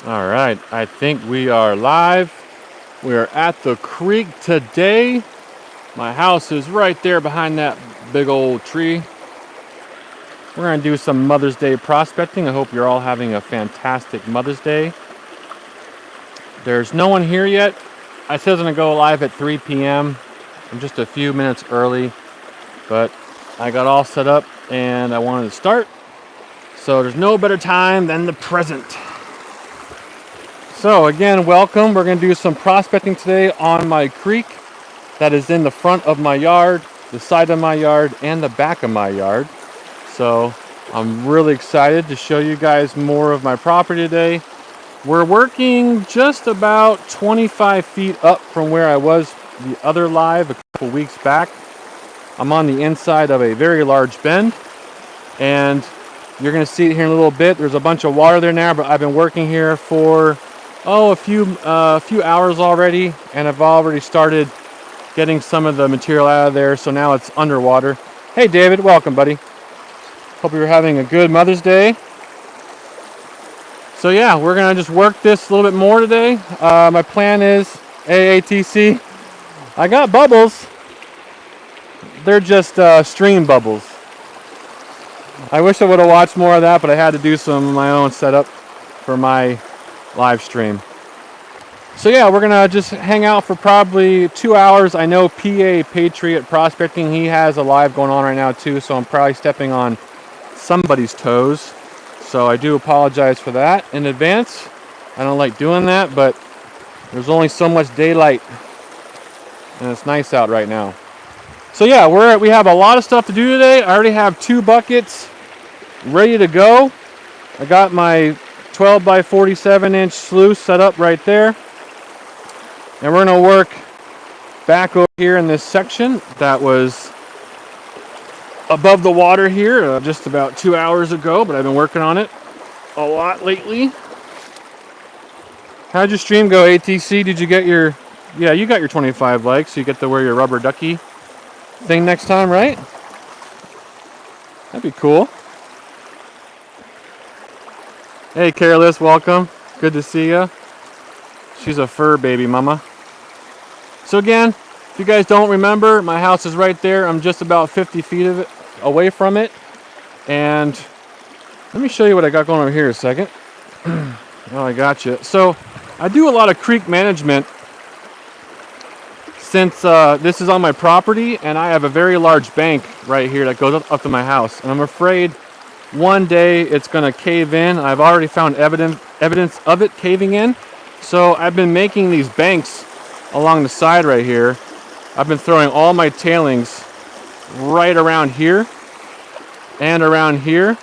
All right, I think we are live. We are at the creek today. My house is right there behind that big old tree. We're going to do some Mother's Day prospecting. I hope you're all having a fantastic Mother's Day. There's no one here yet. I said I was going to go live at 3 p.m. I'm just a few minutes early, but I got all set up and I wanted to start. So there's no better time than the present. So again, welcome. We're going to do some prospecting today on my creek that is in the front of my yard, the side of my yard, and the back of my yard. So I'm really excited to show you guys more of my property today. We're working just about 25 feet up from where I was the other live a couple weeks back. I'm on the inside of a very large bend, and you're going to see it here in a little bit. There's a bunch of water there now, but I've been working here for a few hours already, and I've already started getting some of the material out of there, so now it's underwater. Hey David, welcome buddy. Hope you're having a good Mother's Day. So yeah, we're gonna just work this a little bit more today. My plan is AATC. I got bubbles. They're just stream bubbles. I wish I would have watched more of that, but I had to do some of my own setup for my live stream. So yeah, we're gonna just hang out for probably 2 hours. I know PA Patriot Prospecting, he has a live going on right now too, so I'm probably stepping on somebody's toes. So I do apologize for that in advance. I don't like doing that, but there's only so much daylight, and it's nice out right now. So yeah, we have a lot of stuff to do today. I already have 2 buckets ready to go. I got my 12 by 47 inch sluice set up right there, and we're going to work back over here in this section that was above the water here just about 2 hours ago, but I've been working on it a lot lately. How'd your stream go, ATC? Did you get your... Yeah, you got your 25 likes, so you get to wear your rubber ducky thing next time, right? That'd be cool. Hey, Careless, welcome. Good to see ya. She's a fur baby mama. So again, if you guys don't remember, my house is right there. I'm just about 50 feet of it away from it. And let me show you what I got going over here a second. Oh, I got you. So I do a lot of creek management since this is on my property, and I have a very large bank right here that goes up to my house. And I'm afraid one day it's going to cave in. I've already found evidence of it caving in. So I've been making these banks along the side right here. I've been throwing all my tailings right around here and around here.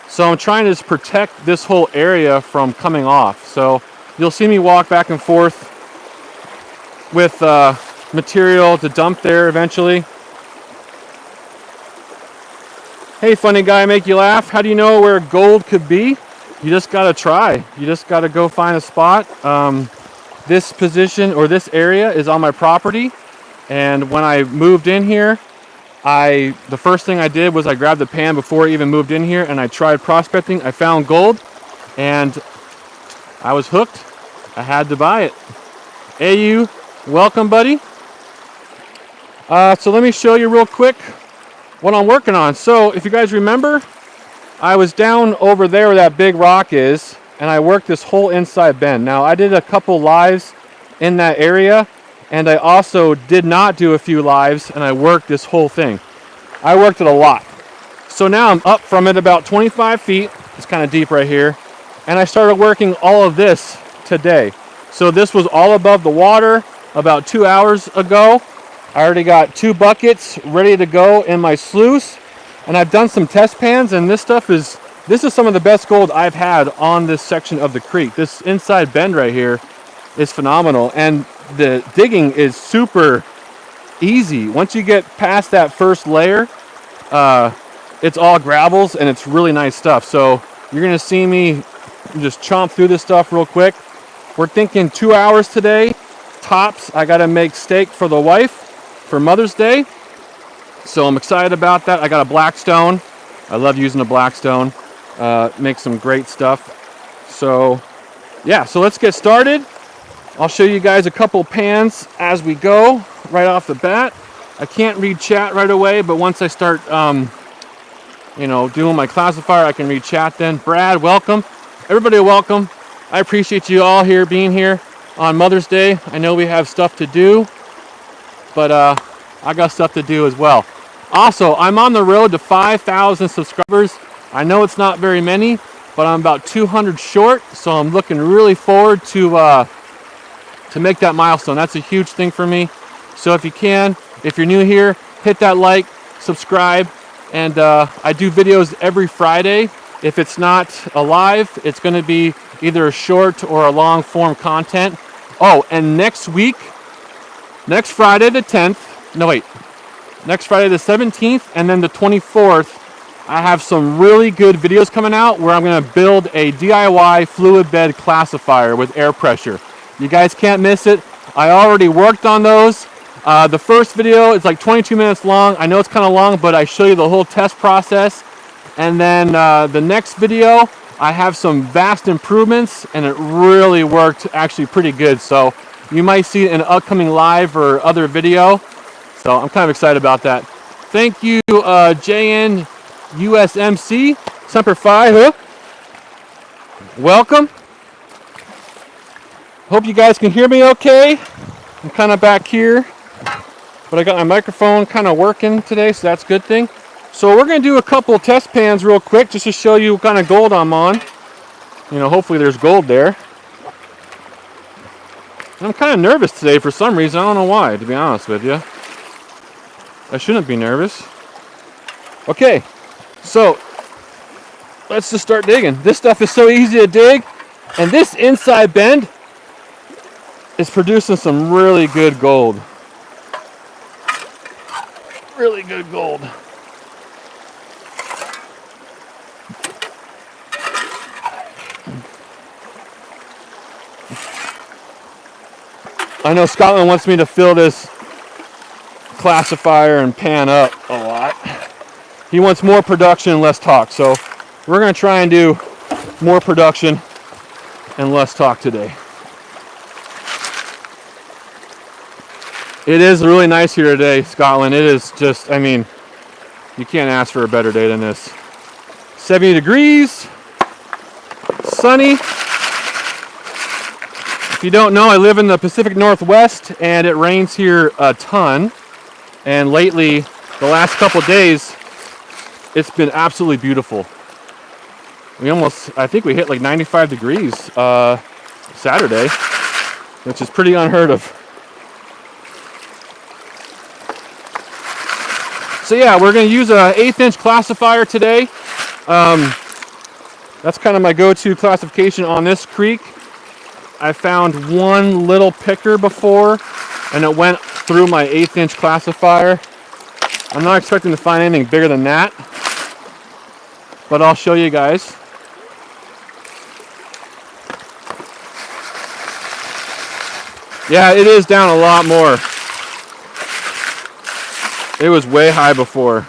So I'm trying to just protect this whole area from coming off. So you'll see me walk back and forth with material to dump there eventually. Hey, funny guy, make you laugh. How do you know where gold could be? You just gotta try. You just gotta go find a spot. This position or this area is on my property, and when I moved in here, the first thing I did was I grabbed the pan before I even moved in here, and I tried prospecting. I found gold, and I was hooked. I had to buy it. AU, welcome, buddy. So let me show you real quick what I'm working on. So if you guys remember, I was down over there where that big rock is, and I worked this whole inside bend. Now I did a couple lives in that area, and I also did not do a few lives, and I worked this whole thing. I worked it a lot. So now I'm up from it about 25 feet. It's kind of deep right here. And I started working all of this today. So this was all above the water about 2 hours ago. I already got 2 buckets ready to go in my sluice, and I've done some test pans, and this is some of the best gold I've had on this section of the creek. This inside bend right here is phenomenal, and the digging is super easy. Once you get past that first layer, it's all gravels, and it's really nice stuff. So you're gonna see me just chomp through this stuff real quick. We're thinking 2 hours today, tops. I gotta make steak for the wife for Mother's Day, so I'm excited about that. I got a black stone. I love using a black stone. Makes some great stuff. So yeah, so let's get started. I'll show you guys a couple pans as we go right off the bat. I can't read chat right away, but once I start doing my classifier, I can read chat then. Brad, welcome. Everybody welcome. I appreciate you all here being here on Mother's Day. I know we have stuff to do, but I got stuff to do as well. Also, I'm on the road to 5,000 subscribers. I know it's not very many, but I'm about 200 short, so I'm looking really forward to make that milestone. That's a huge thing for me. So if you can, if you're new here, hit that like, subscribe, and I do videos every Friday. If it's not a live, it's going to be either a short or a long form content. Oh, and next week, next Friday the 10th, no wait, next Friday the 17th and then the 24th, I have some really good videos coming out where I'm going to build a DIY fluid bed classifier with air pressure. You guys can't miss it. I already worked on those. The first video is like 22 minutes long. I know it's kind of long, but I show you the whole test process. And then the next video, I have some vast improvements, and it really worked actually pretty good. So you might see it in an upcoming live or other video. So I'm kind of excited about that. Thank you, JN USMC, Semper Fi. Huh? Welcome. Hope you guys can hear me okay. I'm kind of back here, but I got my microphone kind of working today, so that's a good thing. So we're going to do a couple test pans real quick just to show you what kind of gold I'm on. Hopefully there's gold there. I'm kind of nervous today for some reason. I don't know why, to be honest with you. I shouldn't be nervous. Okay, so let's just start digging. This stuff is so easy to dig, and this inside bend is producing some really good gold. Really good gold. I know Scotland wants me to fill this classifier and pan up a lot. He wants more production and less talk, so we're going to try and do more production and less talk today. It is really nice here today, Scotland. It is just, I mean, you can't ask for a better day than this. 70 degrees, sunny. If you don't know, I live in the Pacific Northwest, and it rains here a ton. And lately, the last couple days, it's been absolutely beautiful. I think we hit like 95 degrees Saturday, which is pretty unheard of. So yeah, we're going to use an 1/8 inch classifier today. That's kind of my go-to classification on this creek. I found one little picker before, and it went through my 1/8 inch classifier. I'm not expecting to find anything bigger than that, but I'll show you guys. Yeah, it is down a lot more. It was way high before.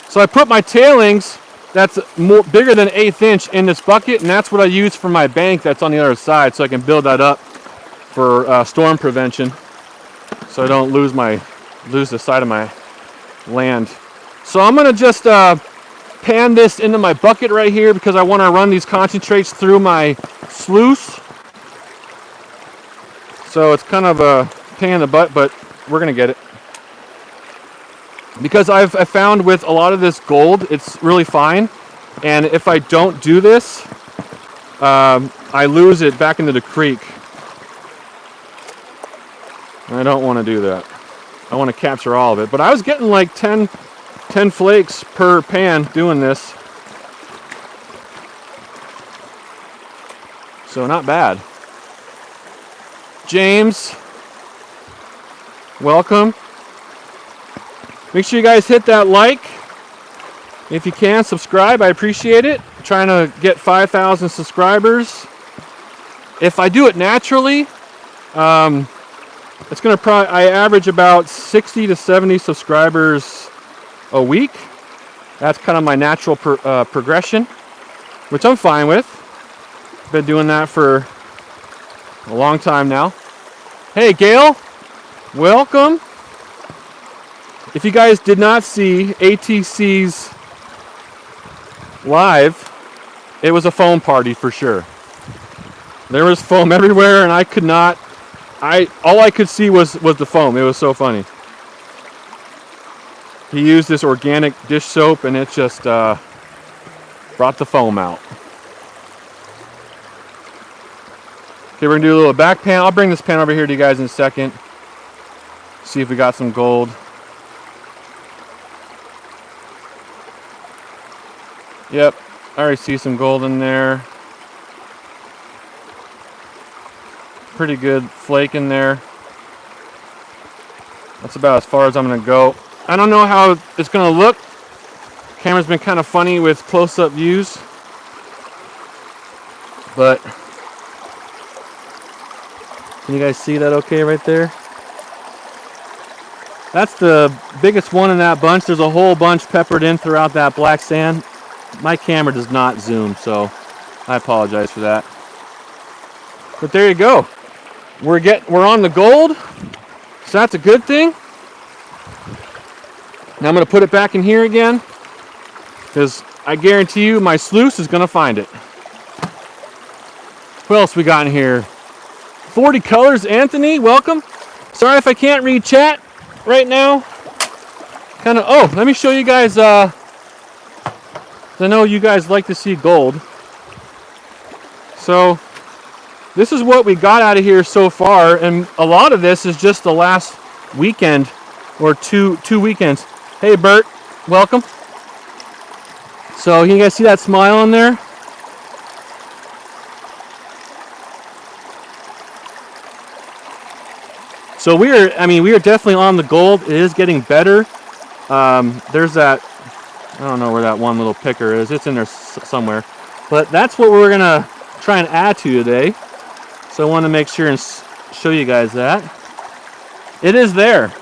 So I put my tailings that's bigger than 1/8 inch in this bucket, and that's what I use for my bank that's on the other side, so I can build that up for storm prevention, so I don't lose the side of my land. So I'm gonna just pan this into my bucket right here because I want to run these concentrates through my sluice. So it's kind of a pain in the butt, but we're gonna get it. Because I found with a lot of this gold, it's really fine, and if I don't do this, I lose it back into the creek. I don't want to do that. I want to capture all of it, but I was getting like 10 flakes per pan doing this, so not bad. James, welcome. Make sure you guys hit that like. If you can, subscribe. I appreciate it. I'm trying to get 5,000 subscribers. If I do it naturally, it's going to I average about 60 to 70 subscribers a week. That's kind of my natural progression, which I'm fine with. Been doing that for a long time now. Hey, Gail, welcome. If you guys did not see ATC's live, it was a foam party for sure. There was foam everywhere, and I could not. All I could see was the foam. It was so funny. He used this organic dish soap, and it just brought the foam out. Okay, we're gonna do a little back pan. I'll bring this pan over here to you guys in a second. See if we got some gold. Yep, I already see some gold in there. Pretty good flake in there. That's about as far as I'm gonna go. I don't know how it's gonna look. Camera's been kind of funny with close-up views, but can you guys see that okay right there? That's the biggest one in that bunch. There's a whole bunch peppered in throughout that black sand. My camera does not zoom, so I apologize for that. But there you go. We're on the gold, so that's a good thing. Now I'm going to put it back in here again, because I guarantee you my sluice is going to find it. What else we got in here? 40 colors, Anthony, welcome. Sorry if I can't read chat right now. Oh, let me show you guys. I know you guys like to see gold. So this is what we got out of here so far, and a lot of this is just the last weekend or two weekends. Hey Bert, welcome. So you guys see that smile on there? So we are definitely on the gold. It is getting better. There's that, I don't know where that one little picker is. It's in there somewhere. But that's what we're gonna try and add to today. So I want to make sure and show you guys that. It is there.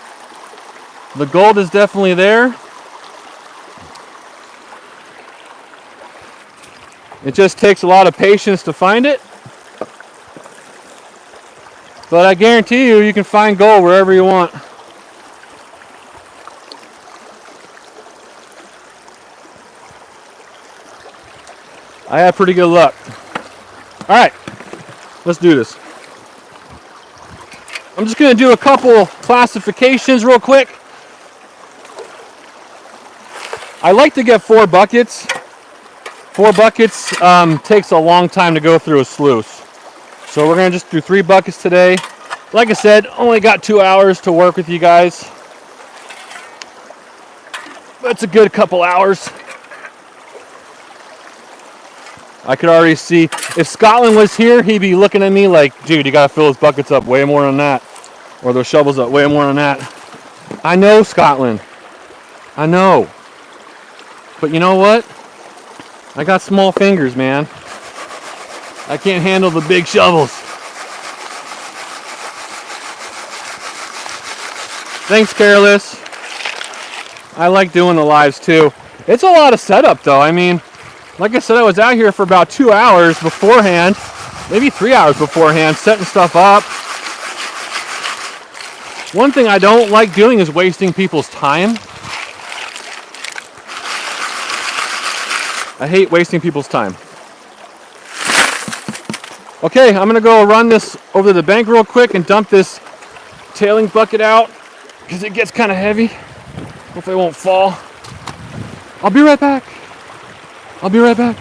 The gold is definitely there. It just takes a lot of patience to find it. But I guarantee you, you can find gold wherever you want. I had pretty good luck. All right, let's do this. I'm just going to do a couple classifications real quick. I like to get 4 buckets. 4 buckets takes a long time to go through a sluice. So we're going to just do 3 buckets today. Like I said, only got 2 hours to work with you guys. That's a good couple hours. I could already see, if Scotland was here, he'd be looking at me like, dude, you gotta fill those buckets up way more than that. Or those shovels up way more than that. I know, Scotland. I know. But you know what? I got small fingers, man. I can't handle the big shovels. Thanks, Careless. I like doing the lives too. It's a lot of setup though. I mean, like I said, I was out here for about 2 hours beforehand, maybe 3 hours beforehand, setting stuff up. One thing I don't like doing is wasting people's time. I hate wasting people's time. Okay, I'm gonna go run this over to the bank real quick and dump this tailing bucket out because it gets kind of heavy. Hopefully it won't fall. I'll be right back. I'll be right back.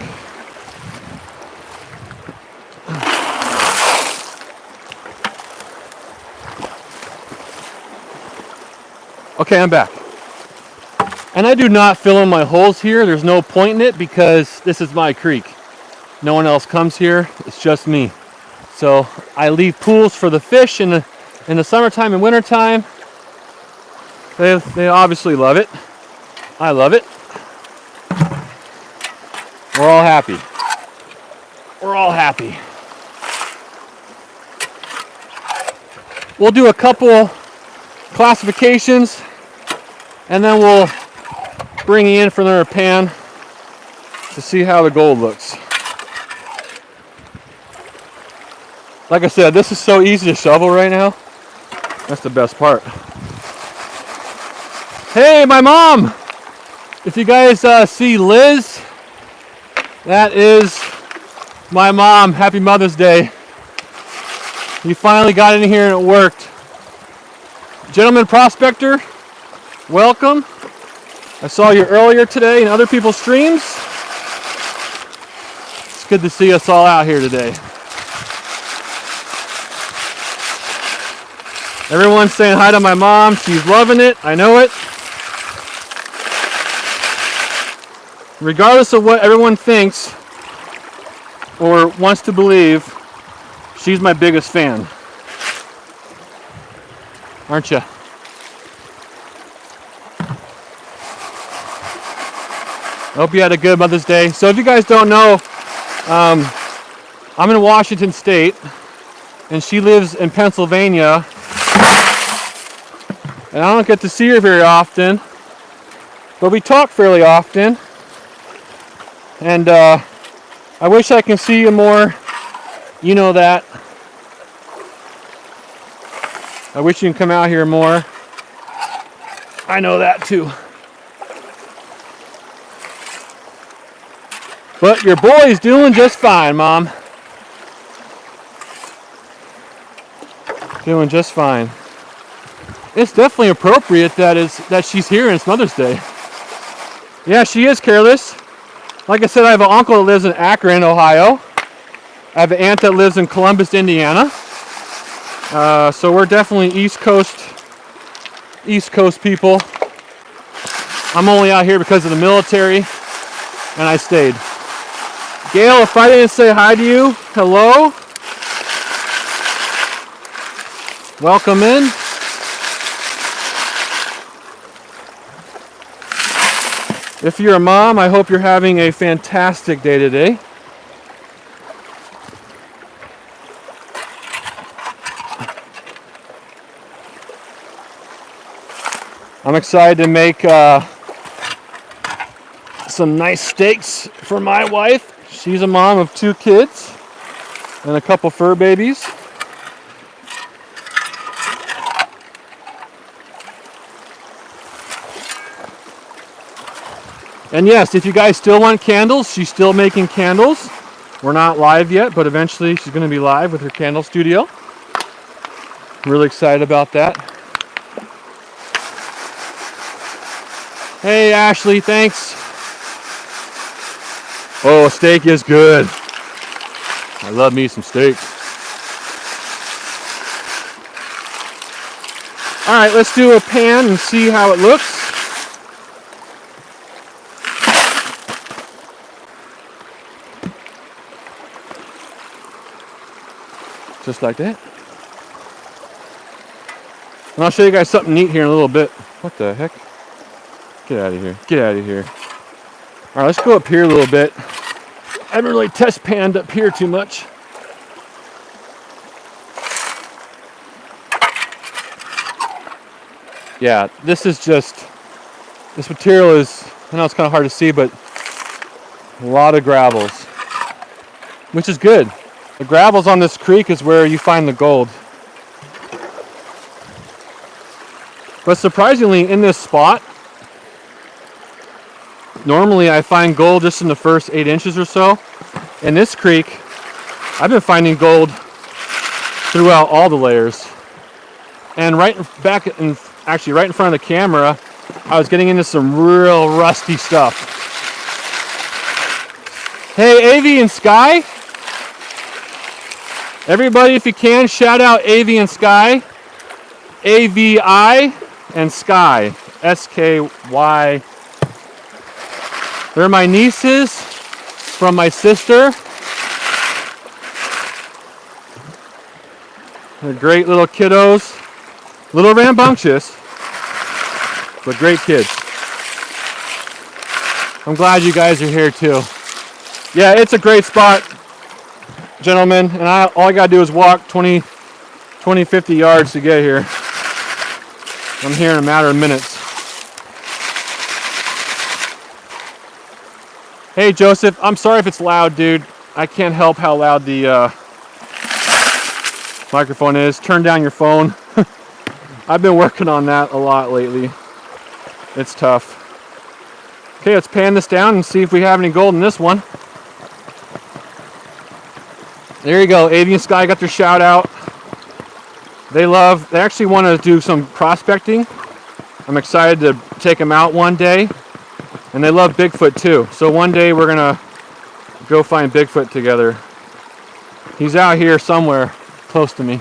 Okay, I'm back. And I do not fill in my holes here. There's no point in it because this is my creek. No one else comes here. It's just me. So I leave pools for the fish in the summertime and wintertime. They obviously love it. I love it. We're all happy. We're all happy. We'll do a couple classifications and then we'll bring you in for another pan to see how the gold looks. Like I said, this is so easy to shovel right now. That's the best part. Hey, my mom! If you guys see Liz, that is my mom. Happy Mother's Day. You finally got in here and it worked. Gentleman prospector, welcome. I saw you earlier today in other people's streams. It's good to see us all out here today. Everyone's saying hi to my mom. She's loving it. I know it. Regardless of what everyone thinks or wants to believe, she's my biggest fan. Aren't you? I hope you had a good Mother's Day. So if you guys don't know, I'm in Washington State, and she lives in Pennsylvania. And I don't get to see her very often, but we talk fairly often. And I wish I can see you more. You know that. I wish you can come out here more. I know that too. But your boy's doing just fine, Mom. Doing just fine. It's definitely appropriate that she's here and it's Mother's Day. Yeah, she is careless. Like I said, I have an uncle that lives in Akron, Ohio. I have an aunt that lives in Columbus, Indiana. So we're definitely East Coast people. I'm only out here because of the military, and I stayed. Gail, if I didn't say hi to you, hello. Welcome in. If you're a mom, I hope you're having a fantastic day today. I'm excited to make some nice steaks for my wife. She's a mom of 2 kids and a couple fur babies. And yes, if you guys still want candles, she's still making candles. We're not live yet, but eventually she's going to be live with her candle studio. I'm really excited about that. Hey, Ashley, thanks. Oh, steak is good. I love me some steak. All right, let's do a pan and see how it looks. Just like that. And I'll show you guys something neat here in a little bit. What the heck? Get out of here. Get out of here. All right, let's go up here a little bit. I haven't really test panned up here too much. Yeah, this material is, I know it's kind of hard to see, but a lot of gravels, which is good. The gravels on this creek is where you find the gold. But surprisingly, in this spot, normally I find gold just in the first 8 inches or so. In this creek, I've been finding gold throughout all the layers. And right in front of the camera, I was getting into some real rusty stuff. Hey, AV and Sky. Everybody, if you can, shout out AV and Sky. AVI and Sky. SKY. They're my nieces from my sister. They're great little kiddos. Little rambunctious, but great kids. I'm glad you guys are here too. Yeah, it's a great spot, gentlemen, and all I gotta do is walk 20, 50 yards to get here. I'm here in a matter of minutes. Hey Joseph, I'm sorry if it's loud, dude. I can't help how loud the microphone is. Turn down your phone. I've been working on that a lot lately. It's tough. Okay, let's pan this down and see if we have any gold in this one. There you go. Avian Sky got their shout out. They actually want to do some prospecting. I'm excited to take them out one day. And they love Bigfoot too. So one day we're going to go find Bigfoot together. He's out here somewhere close to me.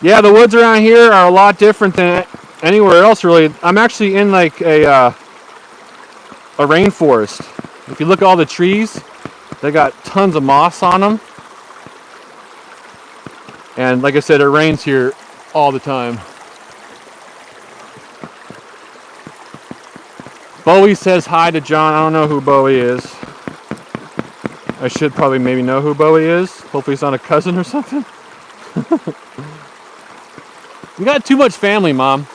Yeah, the woods around here are a lot different than anywhere else really. I'm actually in like a rainforest. If you look at all the trees, they got tons of moss on them. And like I said, it rains here all the time. Bowie says hi to John. I don't know who Bowie is. I should probably maybe know who Bowie is. Hopefully he's not a cousin or something. You got too much family, Mom.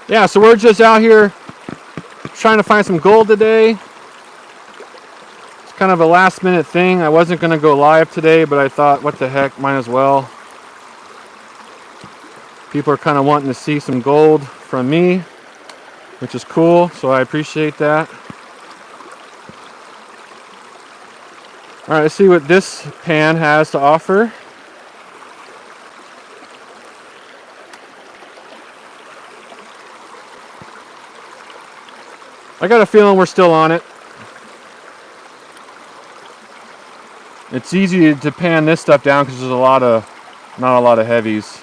Yeah, so we're just out here trying to find some gold today. It's kind of a last minute thing. I wasn't going to go live today, but I thought, what the heck, might as well. People are kind of wanting to see some gold from me, which is cool, so I appreciate that. Alright, let's see what this pan has to offer. I got a feeling we're still on it. It's easy to pan this stuff down because there's not a lot of heavies.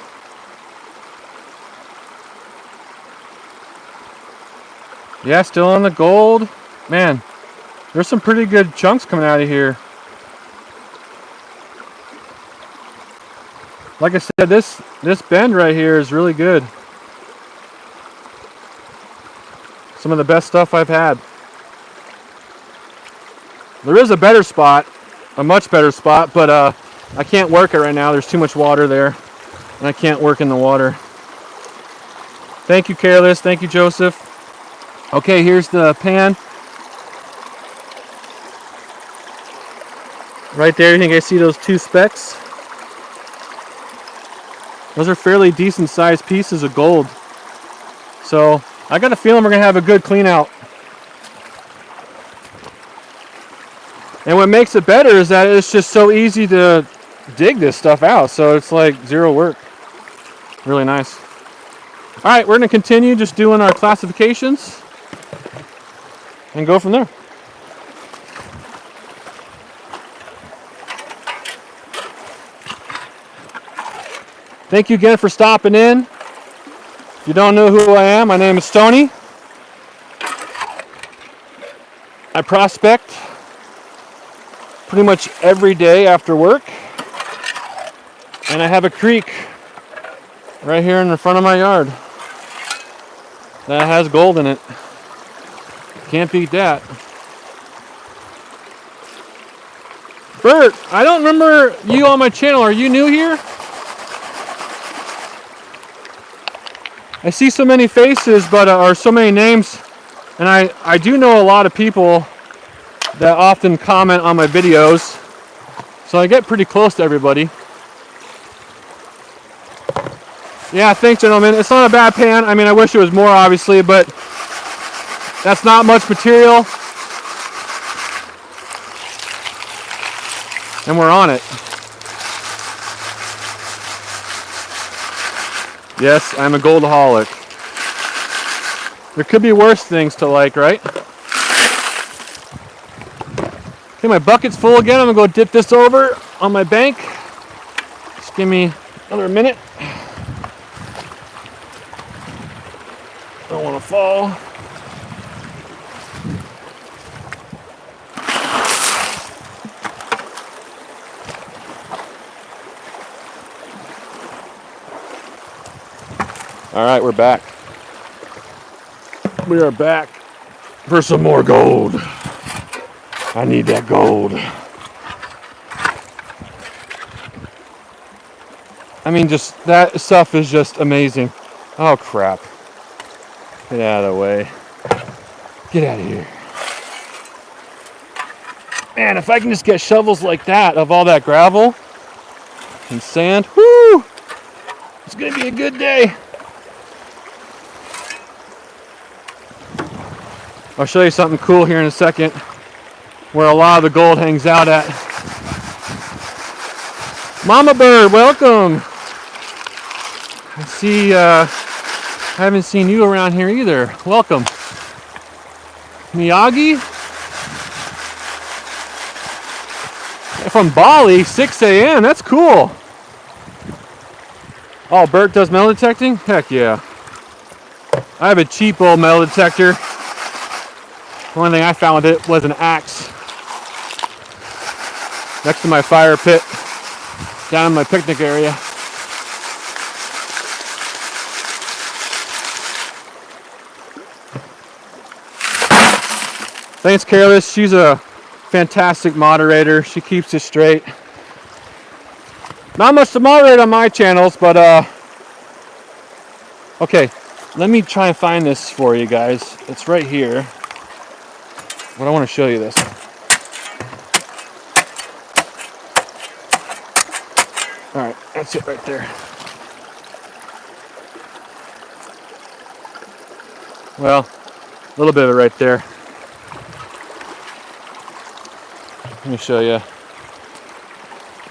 Yeah, still on the gold. Man, there's some pretty good chunks coming out of here. Like I said, this bend right here is really good. Some of the best stuff I've had. There is a better spot, a much better spot, but I can't work it right now. There's too much water there, and I can't work in the water. Thank you, Careless. Thank you, Joseph. Okay, here's the pan. Right there, you think I see those two specks? Those are fairly decent sized pieces of gold. So I got a feeling we're gonna have a good clean out. And what makes it better is that it's just so easy to dig this stuff out. So it's like zero work. Really nice. All right, we're gonna continue just doing our classifications and go from there. Thank you again for stopping in. If you don't know who I am, my name is Stoney. I prospect pretty much every day after work. And I have a creek right here in the front of my yard that has gold in it. Can't beat that. Bert, I don't remember you on my channel. Are you new here? I see so many faces, but or so many names, and I do know a lot of people that often comment on my videos, so I get pretty close to everybody. Yeah, thanks, gentlemen. It's not a bad pan. I mean, I wish it was more, obviously, but that's not much material, and we're on it. Yes, I'm a goldaholic. There could be worse things to like, right? Okay, my bucket's full again. I'm gonna go dip this over on my bank. Just give me another minute. Don't want to fall. All right, we're back. We are back for some more gold. I need that gold. I mean, just that stuff is just amazing. Oh, crap. Get out of the way. Get out of here. Man, if I can just get shovels like that of all that gravel and sand, whoo! It's gonna be a good day. I'll show you something cool here in a second where a lot of the gold hangs out at. Mama Bird, welcome. I see, I haven't seen you around here either. Welcome. Miyagi? From Bali, 6 a.m. That's cool. Oh, Bert does metal detecting? Heck yeah. I have a cheap old metal detector. The only thing I found with it was an axe next to my fire pit down in my picnic area. Thanks, Careless. She's a fantastic moderator. She keeps it straight. Not much to moderate on my channels, but okay, let me try and find this for you guys. It's right here. But I want to show you this. All right, that's it right there. Well, a little bit of it right there. Let me show you.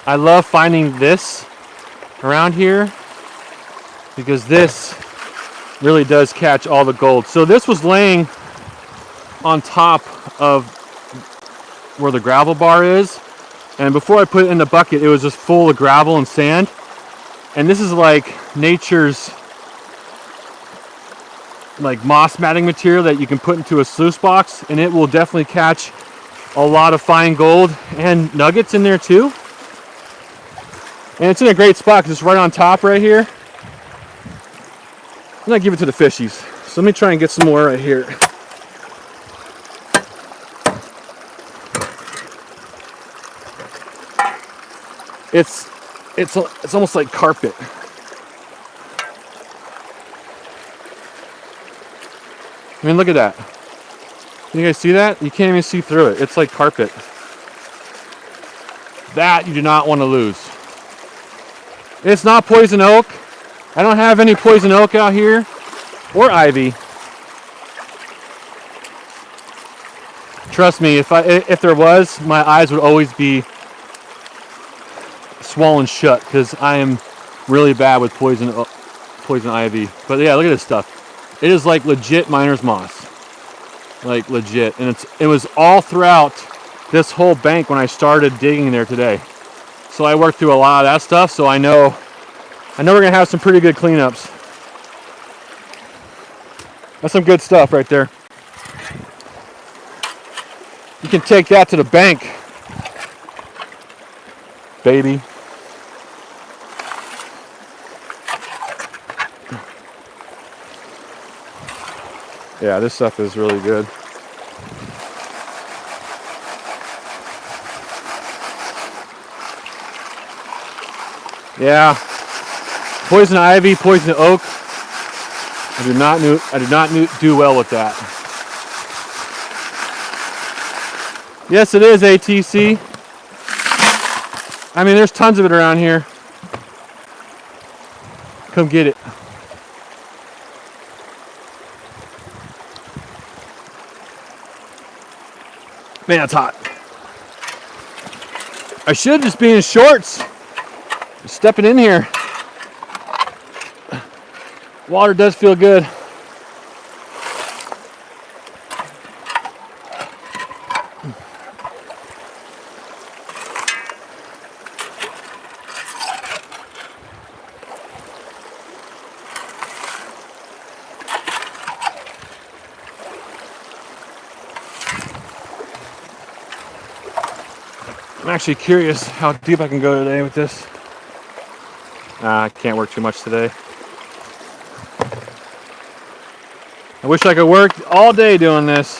I love finding this around here because this really does catch all the gold. So this was laying on top of where the gravel bar is, and before I put it in the bucket it was just full of gravel and sand, and this is like nature's like moss matting material that you can put into a sluice box, and it will definitely catch a lot of fine gold and nuggets in there too. And it's in a great spot because it's right on top right here. I'm gonna give it to the fishies. So let me try and get some more right here. It's almost like carpet. I mean, look at that. Can you guys see that? You can't even see through it. It's like carpet. That you do not want to lose. It's not poison oak. I don't have any poison oak out here or ivy. Trust me, if there was, my eyes would always be swollen shut because I am really bad with poison ivy. But yeah, look at this stuff. It is like legit miner's moss. Like legit. And it was all throughout this whole bank when I started digging there today. So I worked through a lot of that stuff, so I know we're gonna have some pretty good cleanups. That's some good stuff right there. You can take that to the bank, baby. Yeah, this stuff is really good. Yeah, poison ivy, poison oak. I do not do well with that. Yes, it is ATC. I mean, there's tons of it around here. Come get it. Man, that's hot. I should just be in shorts. Stepping in here. Water does feel good. I'm actually curious how deep I can go today with this. I can't work too much today. I wish I could work all day doing this.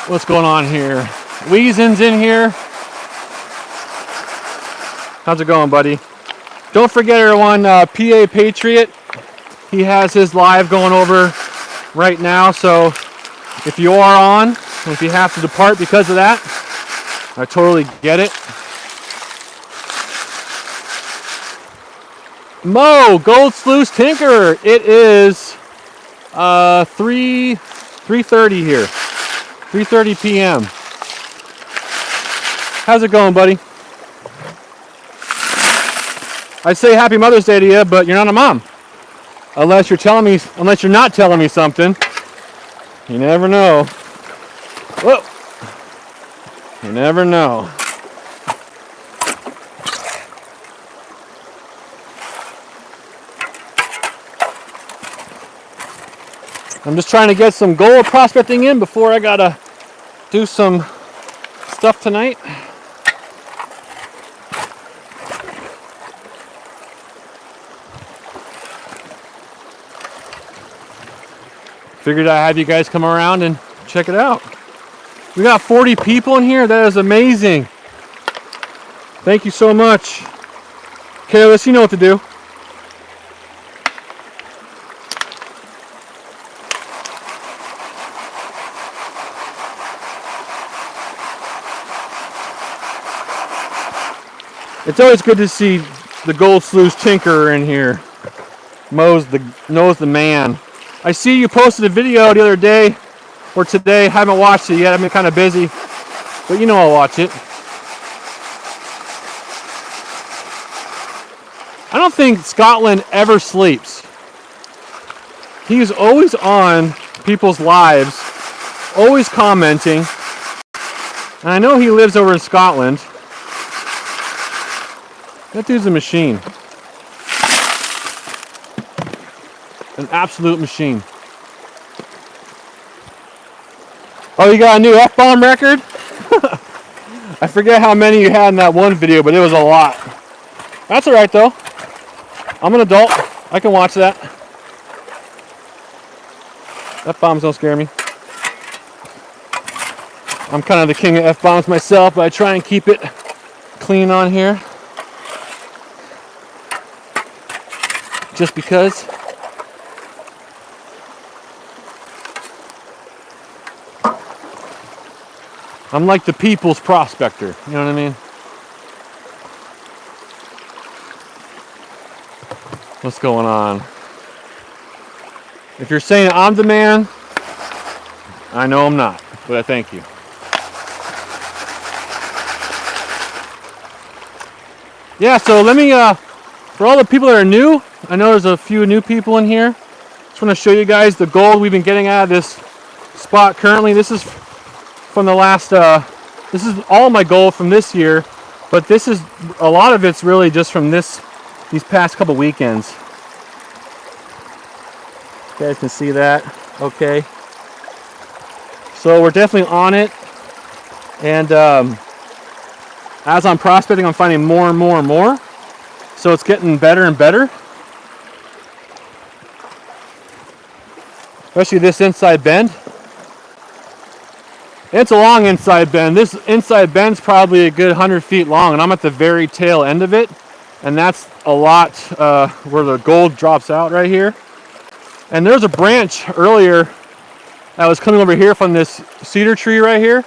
What's going on here? Weezen's in here. How's it going, buddy? Don't forget, everyone, PA Patriot, he has his live going over right now. So if you are on, and if you have to depart because of that, I totally get it. Mo, Gold Sluice Tinker. It is 3:30 here. 3:30 p.m. How's it going, buddy? I'd say Happy Mother's Day to you, but you're not a mom. Unless you're not telling me something. You never know. Whoa. You never know. I'm just trying to get some gold prospecting in before I gotta do some stuff tonight. Figured I'd have you guys come around and check it out. We got 40 people in here. That is amazing. Thank you so much. Careless, you know what to do. It's always good to see the Gold Sluice Tinker in here. Knows the man. I see you posted a video the other day or today. Haven't watched it yet. I've been kind of busy, but you know I'll watch it. I don't think Scotland ever sleeps. He's always on people's lives, always commenting. And I know he lives over in Scotland. That dude's a machine. An absolute machine. Oh, you got a new F-bomb record? I forget how many you had in that one video, but it was a lot. That's alright though. I'm an adult. I can watch that. F-bombs don't scare me. I'm kind of the king of F-bombs myself, but I try and keep it clean on here. Just because. I'm like the people's prospector, you know what I mean? What's going on? If you're saying I'm the man, I know I'm not, but I thank you. Yeah, so let me, for all the people that are new, I know there's a few new people in here. Just want to show you guys the gold we've been getting out of this spot currently. This is from the last, this is all my gold from this year, but this is, a lot of it's really just from these past couple weekends. You guys can see that, okay. So we're definitely on it, and as I'm prospecting, I'm finding more and more and more. So it's getting better and better. Especially this inside bend. It's a long inside bend. This inside bend's probably a good 100 feet long, and I'm at the very tail end of it. And that's a lot where the gold drops out right here. And there's a branch earlier that was coming over here from this cedar tree right here.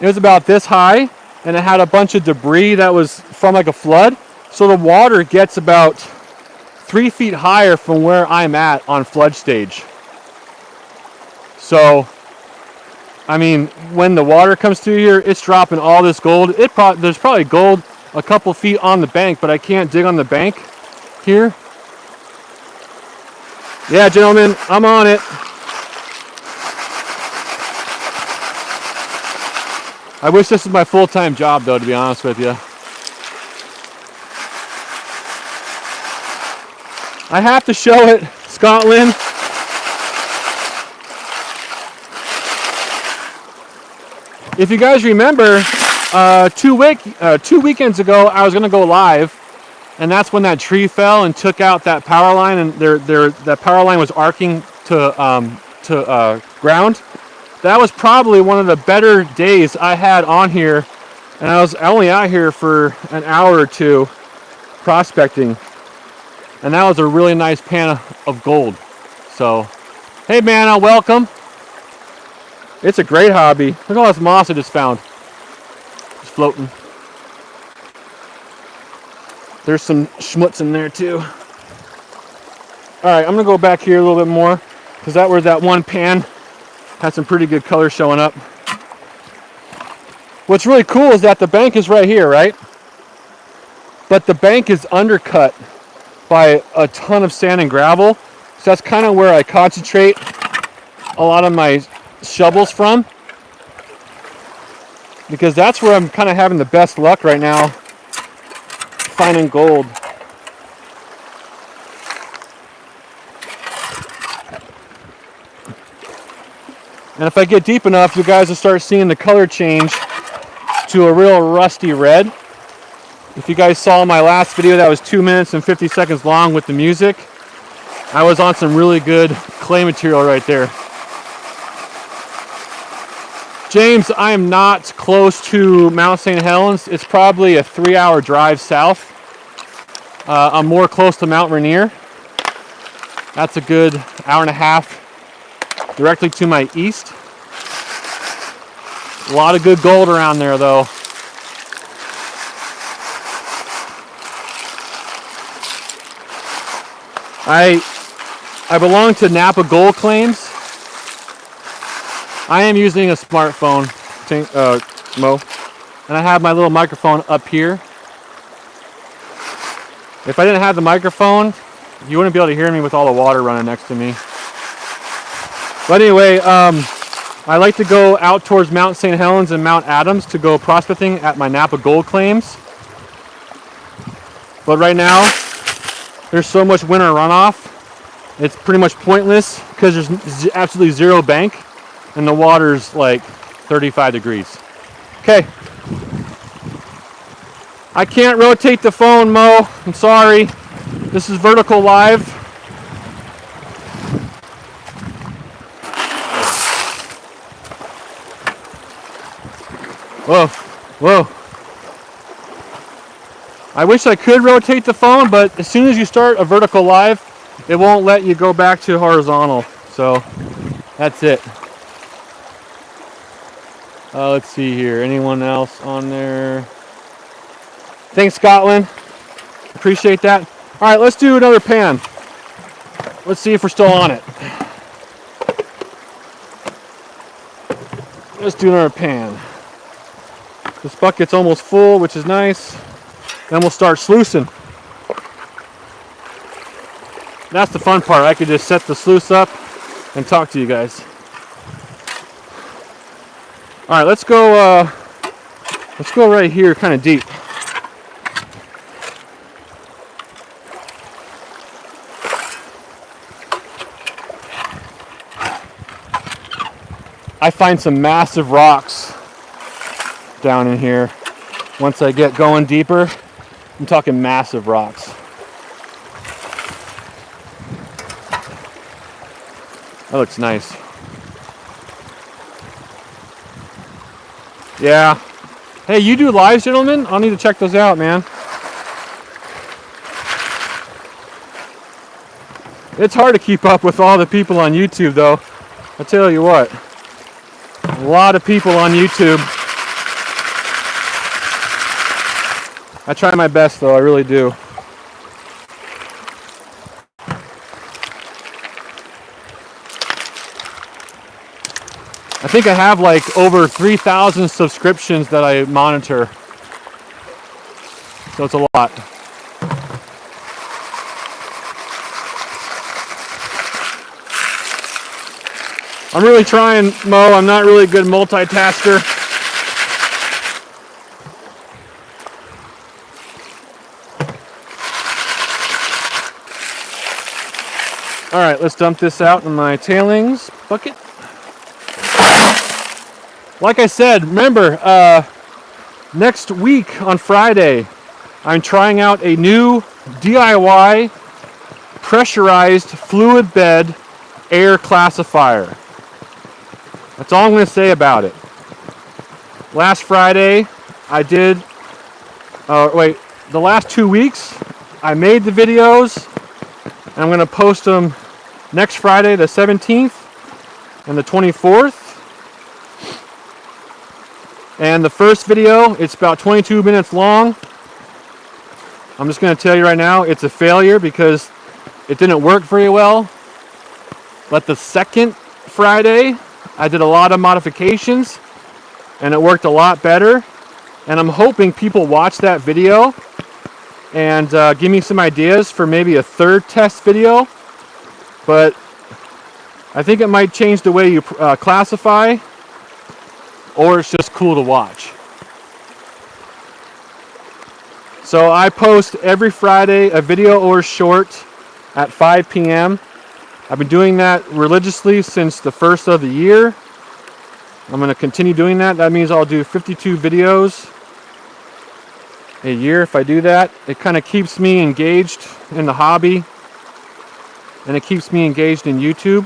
It was about this high, and it had a bunch of debris that was from like a flood. So the water gets about 3 feet higher from where I'm at on flood stage. So, I mean, when the water comes through here, it's dropping all this gold. There's probably gold a couple feet on the bank, but I can't dig on the bank here. Yeah, gentlemen, I'm on it. I wish this was my full-time job, though, to be honest with you. I have to show it, Scotland. If you guys remember, 2 weekends ago, I was going to go live, and that's when that tree fell and took out that power line, and that power line was arcing to ground. That was probably one of the better days I had on here, and I was only out here for an hour or two prospecting. And that was a really nice pan of gold. So, hey man, welcome. It's a great hobby. Look at all this moss I just found. Just floating. There's some schmutz in there too. Alright, I'm gonna go back here a little bit more, because that where that one pan had some pretty good color showing up. What's really cool is that the bank is right here, right? But the bank is undercut by a ton of sand and gravel. So that's kind of where I concentrate a lot of my shovels from, because that's where I'm kind of having the best luck right now finding gold. And if I get deep enough, you guys will start seeing the color change to a real rusty red. If you guys saw my last video that was 2 minutes and 50 seconds long with the music, I was on some really good clay material right there. James, I am not close to Mount St. Helens. It's probably a 3-hour drive south. I'm more close to Mount Rainier. That's a good hour and a half directly to my east. A lot of good gold around there though. I belong to Napa Gold Claims. I am using a smartphone, Mo, and I have my little microphone up here. If I didn't have the microphone, you wouldn't be able to hear me with all the water running next to me. But anyway, I like to go out towards Mount St. Helens and Mount Adams to go prospecting at my Napa Gold Claims. But right now, there's so much winter runoff, it's pretty much pointless because there's absolutely zero bank and the water's like 35 degrees. Okay. I can't rotate the phone, Mo. I'm sorry. This is vertical live. Whoa, whoa. I wish I could rotate the phone, but as soon as you start a vertical live, it won't let you go back to horizontal. So that's it. Let's see here. Anyone else on there? Thanks, Scotland. Appreciate that. All right, let's do another pan. Let's see if we're still on it. Let's do another pan. This bucket's almost full, which is nice. Then we'll start sluicing. That's the fun part. I could just set the sluice up and talk to you guys. All right, let's go right here, kind of deep. I find some massive rocks down in here. Once I get going deeper, I'm talking massive rocks. That looks nice. Yeah. Hey, you do lives, gentlemen? I'll need to check those out, man. It's hard to keep up with all the people on YouTube, though. I'll tell you what. A lot of people on YouTube. I try my best, though. I really do. I think I have like over 3,000 subscriptions that I monitor. So it's a lot. I'm really trying, Mo. I'm not really a good multitasker. All right, let's dump this out in my tailings bucket. Like I said, remember, next week on Friday, I'm trying out a new DIY pressurized fluid bed air classifier. That's all I'm going to say about it. Last Friday, I did, the last 2 weeks, I made the videos, And I'm going to post them next Friday, the 17th and the 24th. And the first video, it's about 22 minutes long. I'm just going to tell you right now, it's a failure because it didn't work very well. But the second Friday, I did a lot of modifications and it worked a lot better. And I'm hoping people watch that video and give me some ideas for maybe a third test video. But I think it might change the way you classify, or it's just cool to watch. So I post every Friday a video or short at 5 p.m. I've been doing that religiously since the first of the year. I'm going to continue doing that. That means I'll do 52 videos a year if I do that. It kind of keeps me engaged in the hobby, and it keeps me engaged in YouTube,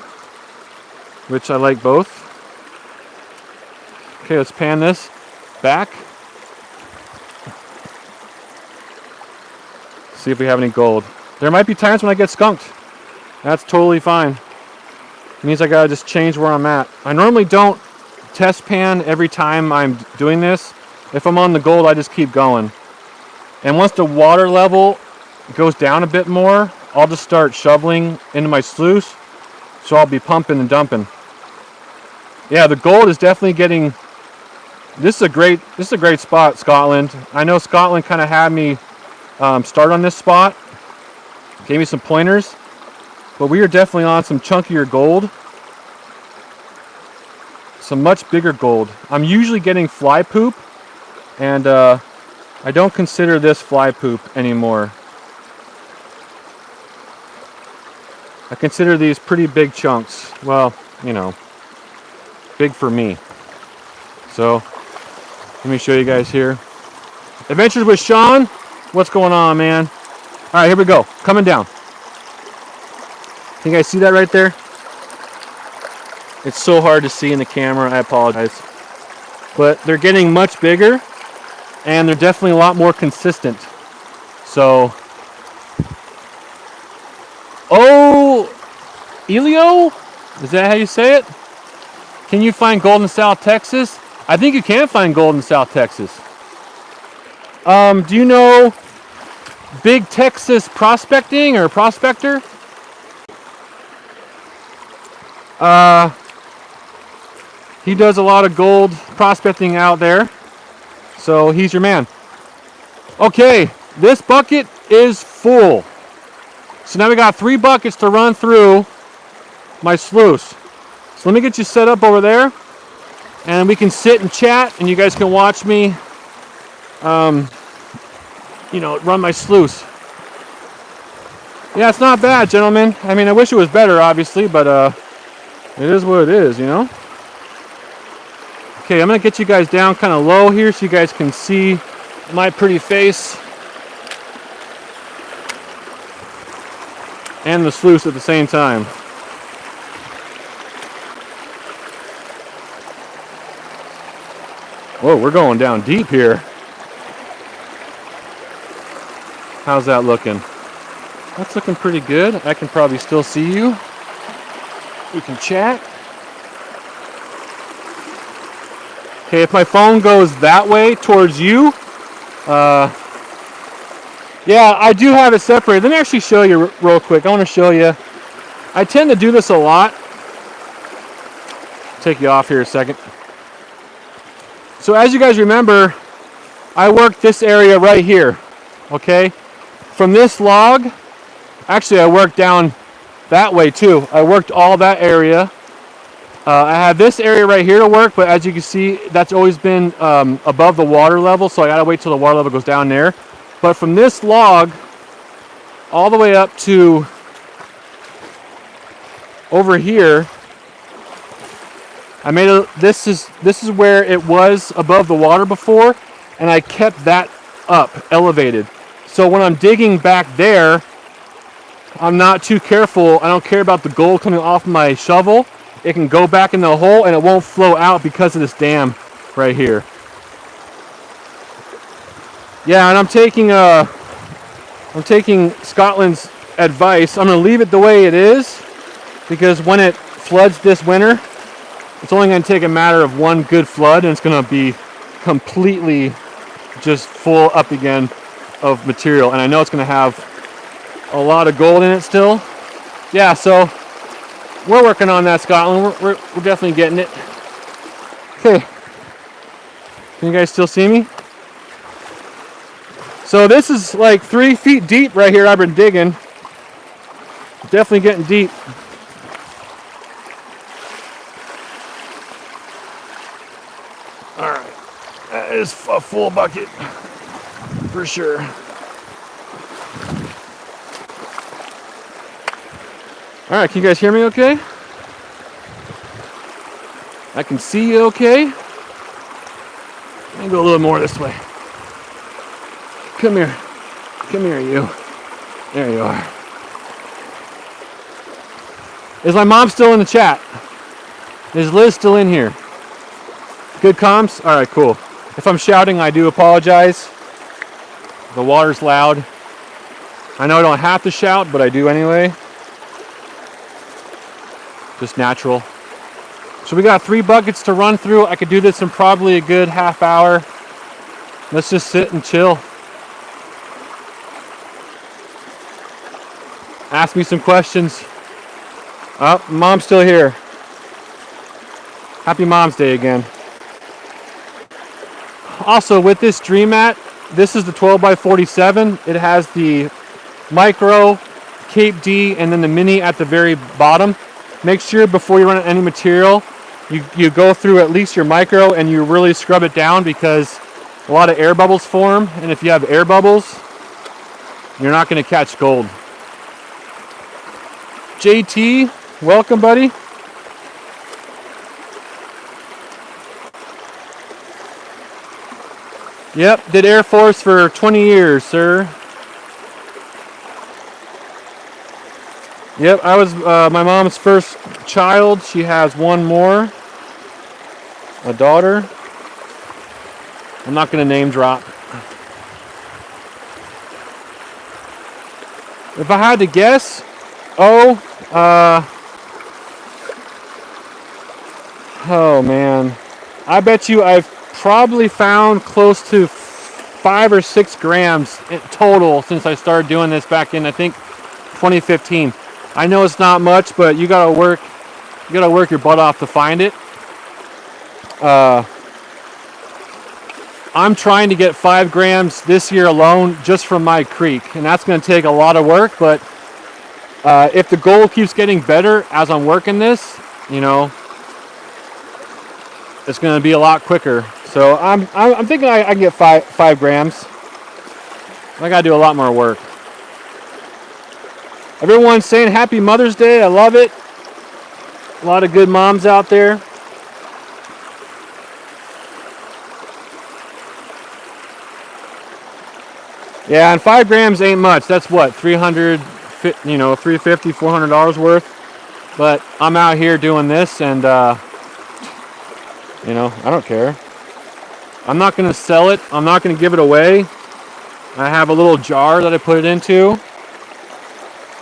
which I like both. Okay, let's pan this back. See if we have any gold. There might be times when I get skunked. That's totally fine. It means I gotta just change where I'm at. I normally don't test pan every time I'm doing this. If I'm on the gold, I just keep going. And once the water level goes down a bit more, I'll just start shoveling into my sluice. So I'll be pumping and dumping. Yeah, the gold is definitely getting. This is a great spot, Scotland. I know Scotland kind of had me start on this spot. Gave me some pointers. But we are definitely on some chunkier gold. Some much bigger gold. I'm usually getting fly poop. And I don't consider this fly poop anymore. I consider these pretty big chunks. Well, you know, big for me. So, let me show you guys here. Adventures with Sean. What's going on, man? All right, here we go. Coming down. Can you guys see that right there? It's so hard to see in the camera. I apologize. But they're getting much bigger, and they're definitely a lot more consistent. So, oh, Elio? Is that how you say it? Can you find gold in South Texas? I think you can find gold in South Texas. Do you know Big Texas Prospecting or Prospector? He does a lot of gold prospecting out there. So he's your man. Okay, this bucket is full. So now we got 3 buckets to run through my sluice. So let me get you set up over there, and we can sit and chat, and you guys can watch me, run my sluice. Yeah, it's not bad, gentlemen. I mean, I wish it was better, obviously, but it is what it is, you know? Okay, I'm going to get you guys down kind of low here so you guys can see my pretty face and the sluice at the same time. Whoa, we're going down deep here. How's that looking? That's looking pretty good. I can probably still see you. We can chat. Okay, if my phone goes that way towards you, yeah, I do have it separated. Let me actually show you real quick. I want to show you. I tend to do this a lot. Take you off here a second. So as you guys remember, I worked this area right here, okay? From this log, actually I worked down that way too. I worked all that area. I have this area right here to work, but as you can see, that's always been above the water level, so I gotta wait till the water level goes down there. But from this log all the way up to over here, I made this is where it was above the water before, and I kept that up, elevated. So when I'm digging back there, I'm not too careful. I don't care about the gold coming off my shovel. It can go back in the hole and it won't flow out because of this dam right here. Yeah, and I'm taking Scotland's advice. I'm going to leave it the way it is because when it floods this winter, it's only going to take a matter of one good flood and it's going to be completely just full up again of material. And I know it's going to have a lot of gold in it still. Yeah, so we're working on that, Scotland. We're definitely getting it. Okay. Can you guys still see me? So this is like 3 feet deep right here. I've been digging. Definitely getting deep. All right, that is a full bucket for sure. All right, can you guys hear me okay? I can see you okay. Let me go a little more this way. Come here. Come here, you. There you are. Is my mom still in the chat? Is Liz still in here? Good comms? All right, cool. If I'm shouting, I do apologize. The water's loud. I know I don't have to shout, but I do anyway. Just natural. So we got 3 buckets to run through. I could do this in probably a good half hour. Let's just sit and chill. Ask me some questions. Oh, Mom's still here. Happy Mom's Day again. Also, with this Dream Mat, this is the 12x47. It has the micro, Cape D, and then the mini at the very bottom. Make sure before you run any material, you go through at least your micro and you really scrub it down because a lot of air bubbles form. And if you have air bubbles, you're not going to catch gold. JT, welcome, buddy. Yep, did Air Force for 20 years, sir. Yep, I was my mom's first child. She has one more, a daughter. I'm not going to name drop. If I had to guess, oh man, I bet you I've probably found close to 5 or 6 grams in total since I started doing this back in, I think, 2015. I know it's not much, but you gotta work your butt off to find it. I'm trying to get 5 grams this year alone just from my creek, and that's going to take a lot of work, but if the gold keeps getting better as I'm working this, you know, it's going to be a lot quicker. So I'm thinking I can get 5 grams. I got to do a lot more work. Everyone's saying Happy Mother's Day. I love it. A lot of good moms out there. Yeah, and 5 grams ain't much. That's what, $350, $400 worth. But I'm out here doing this, and I don't care. I'm not going to sell it. I'm not going to give it away. I have a little jar that I put it into,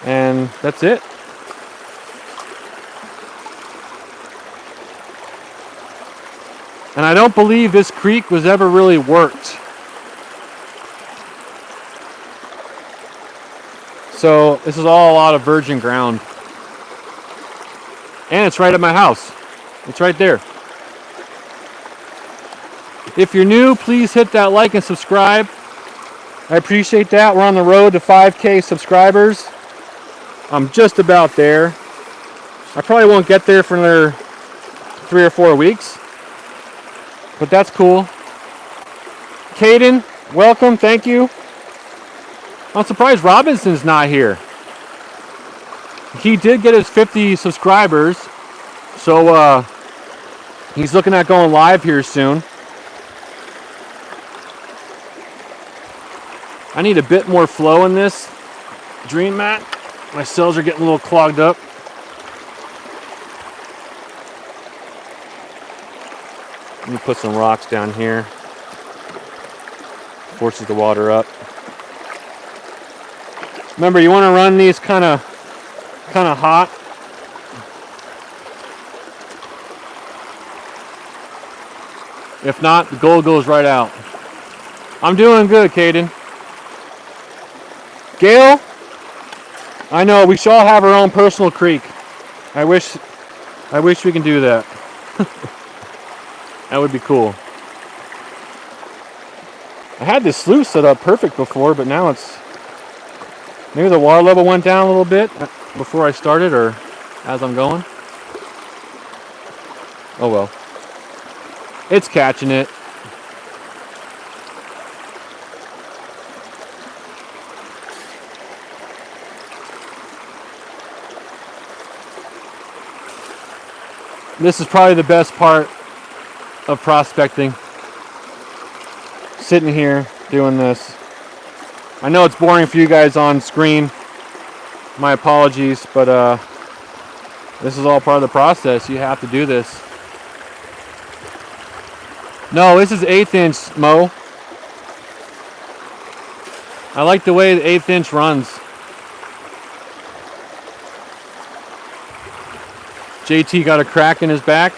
and that's it. And I don't believe this creek was ever really worked. So this is all a lot of virgin ground. And it's right at my house. It's right there. If you're new, please hit that like and subscribe. I appreciate that. We're on the road to 5K subscribers. I'm just about there. I probably won't get there for another 3 or 4 weeks. But that's cool. Caden, welcome. Thank you. I'm surprised Robinson's not here. He did get his 50 subscribers. So he's looking at going live here soon. I need a bit more flow in this Dream Mat. My cells are getting a little clogged up. Let me put some rocks down here. Forces the water up. Remember, you want to run these kind of hot. If not, the gold goes right out. I'm doing good, Caden. Gail, I know we should all have our own personal creek. I wish we can do that. That would be cool. I had this sluice set up perfect before, but now it's maybe the water level went down a little bit before I started or as I'm going. Oh well. It's catching it. This is probably the best part of prospecting. Sitting here doing this. I know it's boring for you guys on screen. My apologies, but this is all part of the process. You have to do this. No, this is 1/8 inch, Mo. I like the way the 1/8 inch runs. JT got a crack in his back,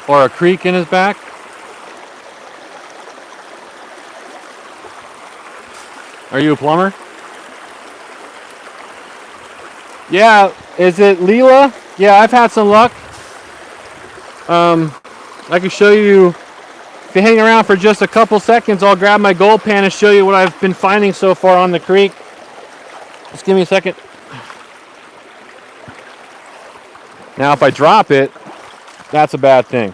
or a creak in his back. Are you a plumber? Yeah, is it Leela? Yeah, I've had some luck. I can show you, if you hang around for just a couple seconds, I'll grab my gold pan and show you what I've been finding so far on the creek. Just give me a second. Now, if I drop it, that's a bad thing.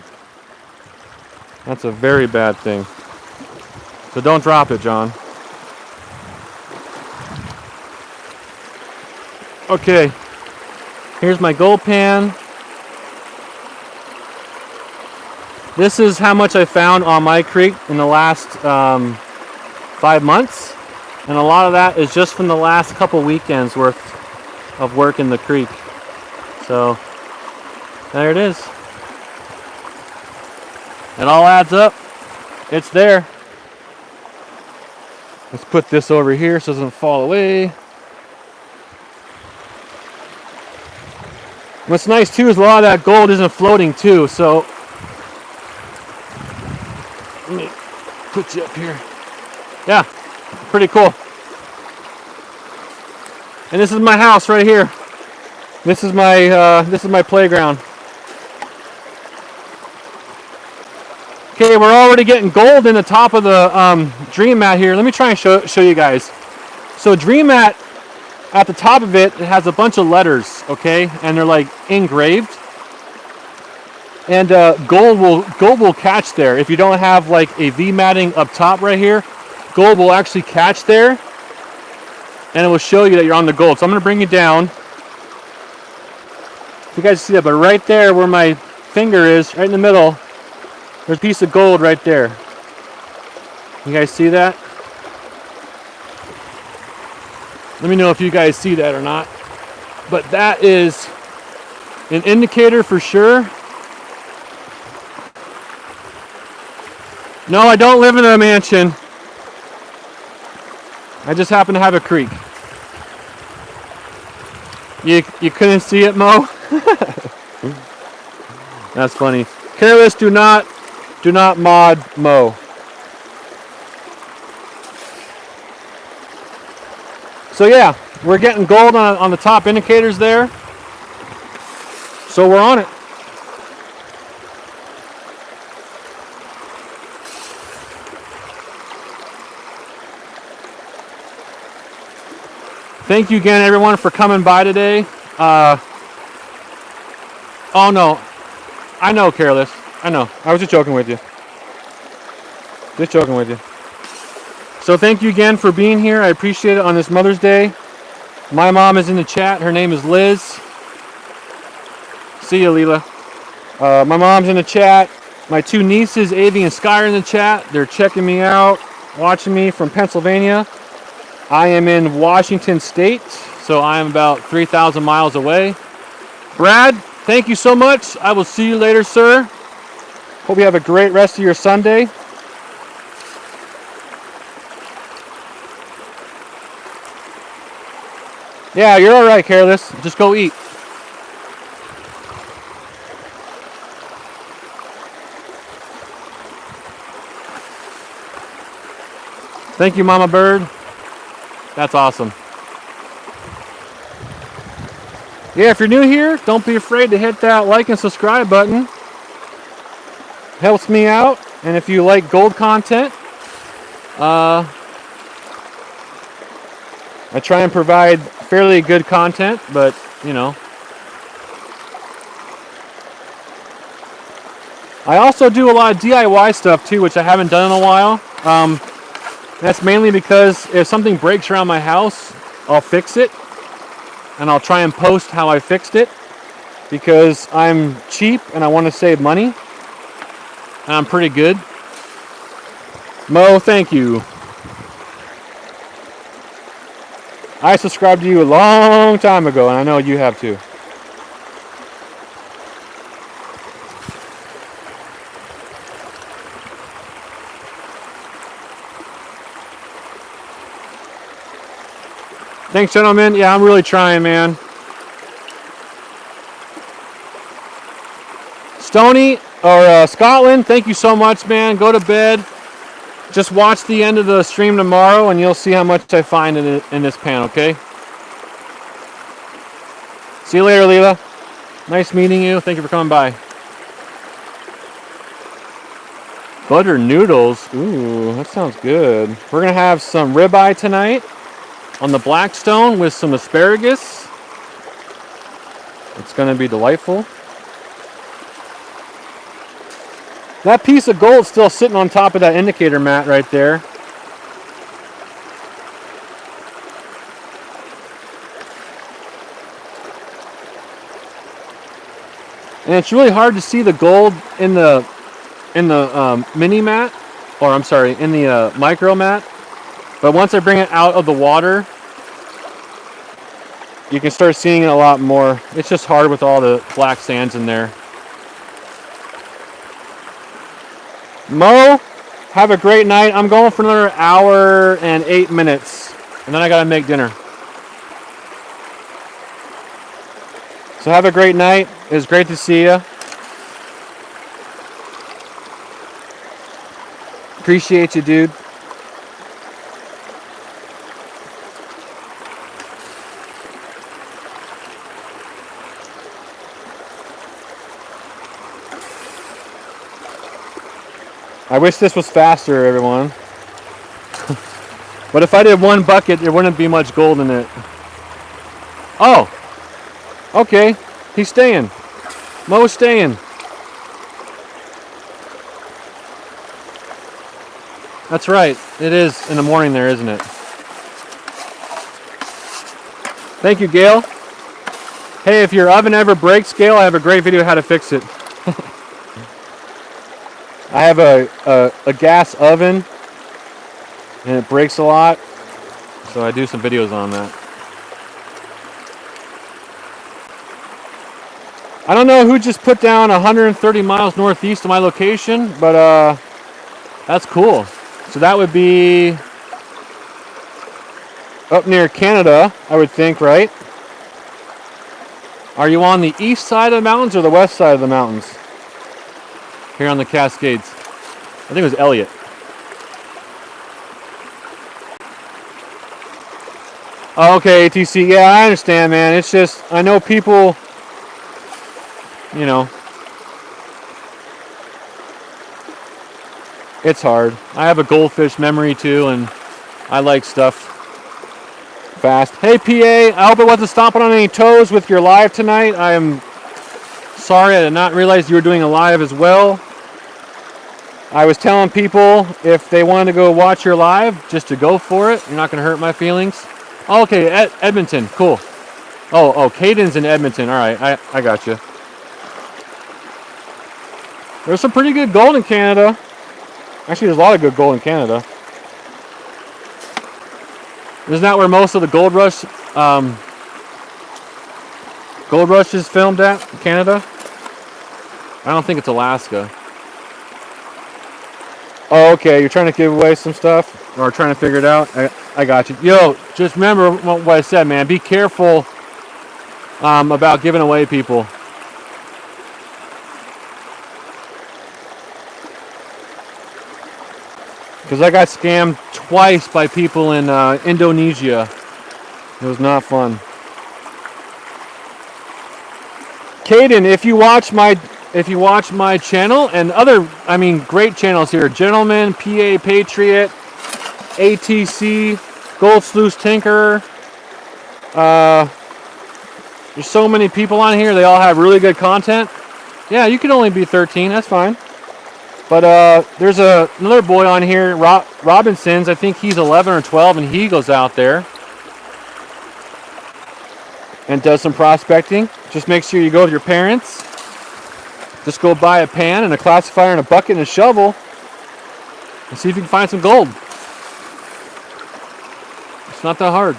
That's a very bad thing. So don't drop it, John. Okay, here's my gold pan. This is how much I found on my creek in the last 5 months. And a lot of that is just from the last couple weekends worth of work in the creek. So there it is. It all adds up. It's there. Let's put this over here so it doesn't fall away. What's nice too is a lot of that gold isn't floating too, so let me put you up here. Yeah, pretty cool. And this is my house right here. This is my playground. Okay, we're already getting gold in the top of the dream mat here. Let me try and show you guys. So dream mat, at the top of it, it has a bunch of letters, okay, and they're like engraved. And gold will catch there. If you don't have like a V matting up top right here, gold will actually catch there, and it will show you that you're on the gold. So I'm gonna bring you down. If you guys see that, but right there where my finger is, right in the middle, there's a piece of gold right there. You guys see that? Let me know if you guys see that or not. But that is an indicator for sure. No, I don't live in a mansion. I just happen to have a creek. You couldn't see it, Mo? That's funny. Careless, do not mod Mo. So yeah, we're getting gold on the top indicators there. So we're on it. Thank you again, everyone, for coming by today. Oh no, I know, Careless. I know. I was just joking with you. Just joking with you. So thank you again for being here. I appreciate it on this Mother's Day. My mom is in the chat. Her name is Liz. See you, Leela. My mom's in the chat. My two nieces, Avi and Sky, are in the chat. They're checking me out, watching me from Pennsylvania. I am in Washington State, so I am about 3,000 miles away. Brad, thank you so much. I will see you later, sir. Hope you have a great rest of your Sunday. Yeah, you're all right, Careless. Just go eat. Thank you, Mama Bird. That's awesome. Yeah, if you're new here, don't be afraid to hit that like and subscribe button. Helps me out. And if you like gold content, I try and provide fairly good content, but you know. I also do a lot of DIY stuff too, which I haven't done in a while. That's mainly because if something breaks around my house, I'll fix it. And I'll try and post how I fixed it. Because I'm cheap and I want to save money. And I'm pretty good. Mo, thank you. I subscribed to you a long time ago, and I know you have too. Thanks, gentlemen. Yeah, I'm really trying, man. Stoney, or Scotland, thank you so much, man. Go to bed. Just watch the end of the stream tomorrow, and you'll see how much I find in this pan, okay? See you later, Leela. Nice meeting you. Thank you for coming by. Butter noodles. Ooh, that sounds good. We're going to have some ribeye tonight on the Blackstone with some asparagus. It's going to be delightful. That piece of gold is still sitting on top of that indicator mat right there. And it's really hard to see the gold in the mini mat, or I'm sorry, in the micro mat. But once I bring it out of the water, you can start seeing it a lot more. It's just hard with all the black sands in there. Mo, have a great night. I'm going for another hour and 8 minutes, and then I gotta make dinner. So have a great night. It was great to see you. Appreciate you, dude. I wish this was faster, everyone. But if I did one bucket, there wouldn't be much gold in it. Oh! Okay, he's staying. Mo's staying. That's right. It is in the morning there, isn't it? Thank you, Gail. Hey, if your oven ever breaks, Gail, I have a great video how to fix it. I have a gas oven, and it breaks a lot, so I do some videos on that. I don't know who just put down 130 miles northeast of my location, but that's cool. So that would be up near Canada, I would think, right? Are you on the east side of the mountains or the west side of the mountains? Here on the Cascades. I think it was Elliot. Oh, okay, ATC. Yeah, I understand, man. It's just, I know people, you know, it's hard. I have a goldfish memory too, and I like stuff fast. Hey, PA, I hope it wasn't stomping on any toes with your live tonight. I am sorry, I did not realize you were doing a live as well. I was telling people if they wanted to go watch your live, just to go for it. You're not going to hurt my feelings. Oh, okay, Edmonton, cool. Oh, Caden's in Edmonton. All right, I got you. There's some pretty good gold in Canada. Actually, there's a lot of good gold in Canada. Isn't that where most of the gold rush is filmed at, Canada? I don't think it's Alaska. Oh, okay, you're trying to give away some stuff? or trying to figure it out. I got you. Yo, just remember what I said, man. Be careful about giving away people. Because I got scammed twice by people in Indonesia. It was not fun. Caden, if you watch my channel and other, great channels here, Gentleman, PA Patriot, ATC, Gold Sluice Tinker. There's so many people on here. They all have really good content. Yeah, you can only be 13. That's fine. But there's another boy on here, Robinson's. I think he's 11 or 12, and he goes out there and does some prospecting. Just make sure you go with your parents. Just go buy a pan and a classifier and a bucket and a shovel and see if you can find some gold. It's not that hard.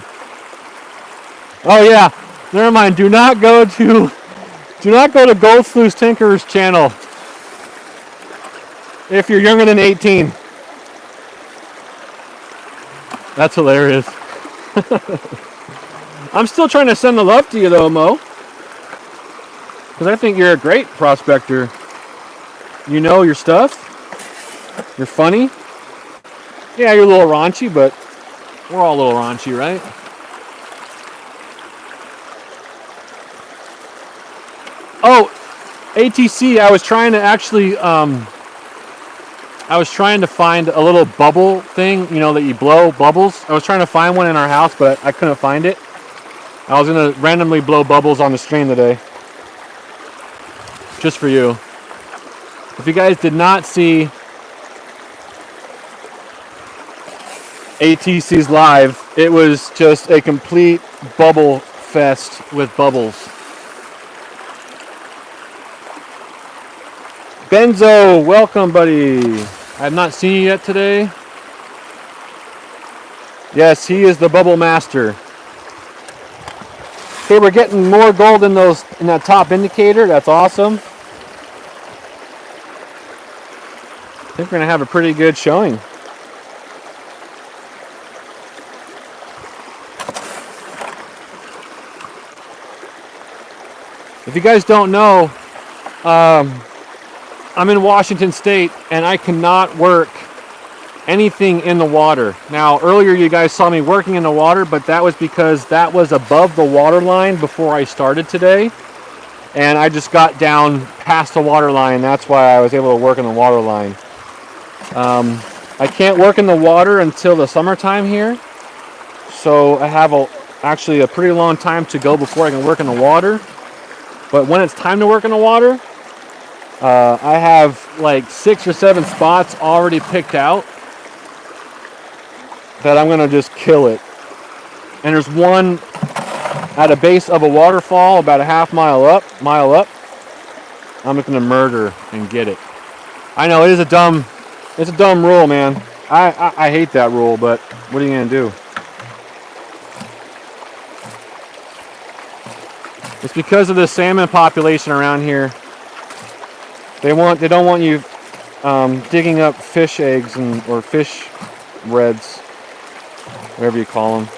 Oh yeah, never mind. Do not go to Gold Sluice Tinker's channel if you're younger than 18. That's hilarious. I'm still trying to send the love to you though, Mo. Because I think you're a great prospector. You know your stuff. You're funny. Yeah, you're a little raunchy, but we're all a little raunchy, right? Oh, ATC, I was trying to actually, find a little bubble thing, that you blow bubbles. I was trying to find one in our house, but I couldn't find it. I was going to randomly blow bubbles on the stream today. Just for you. If you guys did not see ATC's live, it was just a complete bubble fest with bubbles. Benzo, welcome, buddy. I have not seen you yet today. Yes, he is the bubble master. Okay, we're getting more gold in that top indicator. That's awesome. I think we're gonna have a pretty good showing. If you guys don't know, I'm in Washington State and I cannot work anything in the water. Now, earlier you guys saw me working in the water, but that was because that was above the water line before I started today. And I just got down past the water line. That's why I was able to work in the water line. I can't work in the water until the summertime here. So I have actually a pretty long time to go before I can work in the water. But when it's time to work in the water, I have like 6 or 7 spots already picked out that I'm going to just kill it. And there's one at a base of a waterfall about a half mile up. I'm just going to murder and get it. I know it's a dumb rule, man. I hate that rule, but what are you going to do? It's because of the salmon population around here. They don't want you digging up fish eggs or fish reds, whatever you call them.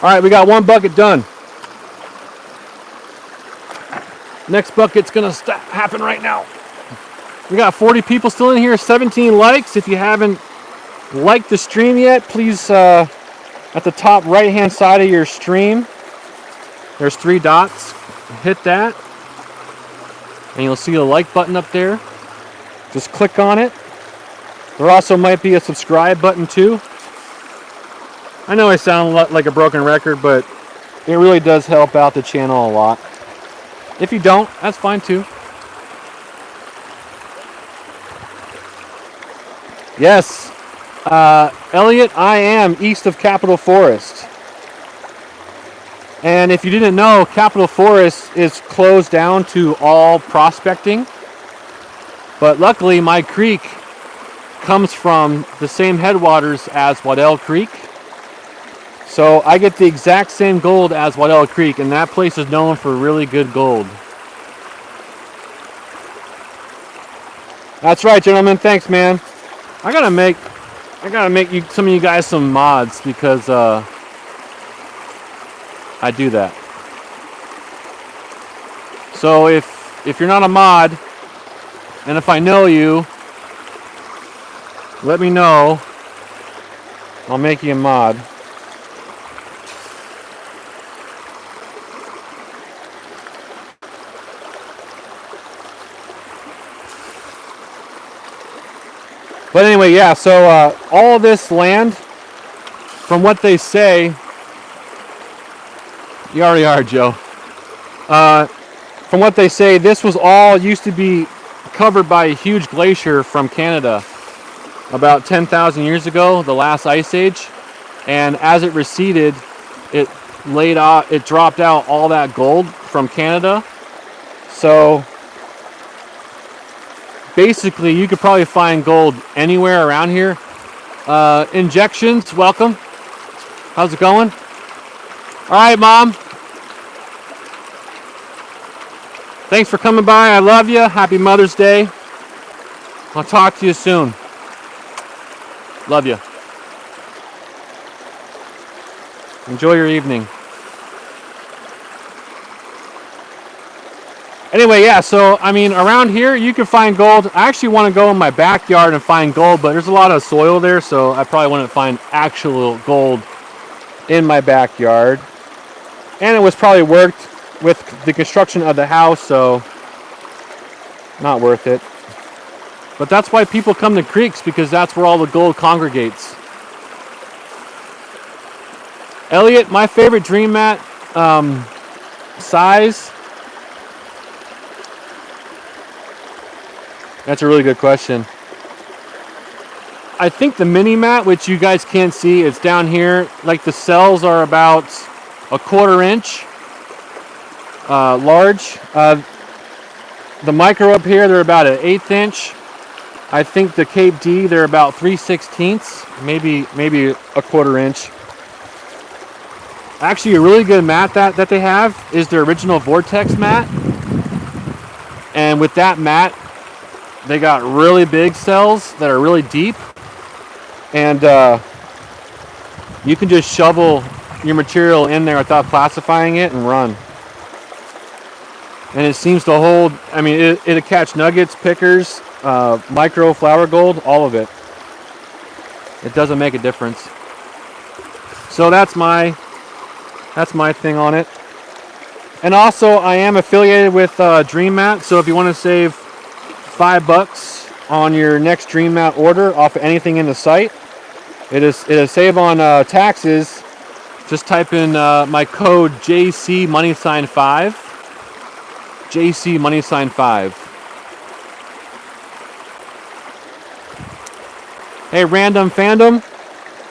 All right, we got one bucket done. Next bucket's gonna happen right now. We got 40 people still in here, 17 likes. If you haven't liked the stream yet, please, at the top right-hand side of your stream, there's 3 dots. Hit that. And you'll see a like button up there. Just click on it. There also might be a subscribe button too. I know I sound like a broken record, but it really does help out the channel a lot. If you don't, that's fine too. Yes, Elliot, I am east of Capitol Forest. And if you didn't know, Capitol Forest is closed down to all prospecting. But luckily, my creek comes from the same headwaters as Waddell Creek. So I get the exact same gold as Waddell Creek, and that place is known for really good gold. That's right, gentlemen. Thanks, man. I gotta make you some of you guys some mods because I do that. So if you're not a mod, and if I know you, let me know. I'll make you a mod. But anyway, yeah, so all of this land, from what they say, you already are, Joe. From what they say, this was all used to be covered by a huge glacier from Canada about 10,000 years ago, the last ice age. And as it receded, it dropped out all that gold from Canada. So basically, you could probably find gold anywhere around here. Injections, welcome. How's it going? All right, Mom. Thanks for coming by. I love you. Happy Mother's Day. I'll talk to you soon. Love you. Enjoy your evening. Anyway, yeah, so, I mean, around here, you can find gold. I actually want to go in my backyard and find gold, but there's a lot of soil there, so I probably wouldn't find actual gold in my backyard. And it was probably worked with the construction of the house, so not worth it. But that's why people come to creeks, because that's where all the gold congregates. Elliot, my favorite dream mat size. That's a really good question. I think the mini mat, which you guys can't see, it's down here. Like the cells are about 1/4 inch large. The micro up here, they're about 1/8 inch. I think the Cape D, they're about 3/16, maybe 1/4 inch. Actually, a really good mat that they have is their original Vortex mat. And with that mat, they got really big cells that are really deep. And you can just shovel your material in there without classifying it and run. And it seems to hold, I mean, it'll catch nuggets, pickers, micro, flower gold, all of it. It doesn't make a difference. So that's my thing on it. And also, I am affiliated with Dream Mat, so if you want to save $5 on your next Dream Mat order off of anything in the site, it'll save on taxes. Just type in my code JC $5. JC $5. Hey, Random Fandom.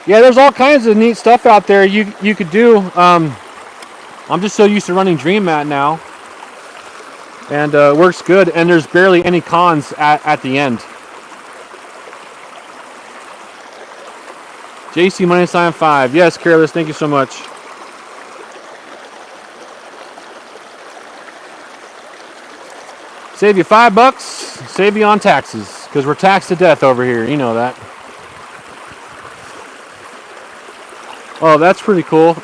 Yeah, there's all kinds of neat stuff out there you could do. I'm just so used to running Dream Mat now. And it works good, and there's barely any cons at the end. JC $5. Yes, Careless, thank you so much. Save you $5, save you on taxes, because we're taxed to death over here. You know that. Oh, that's pretty cool.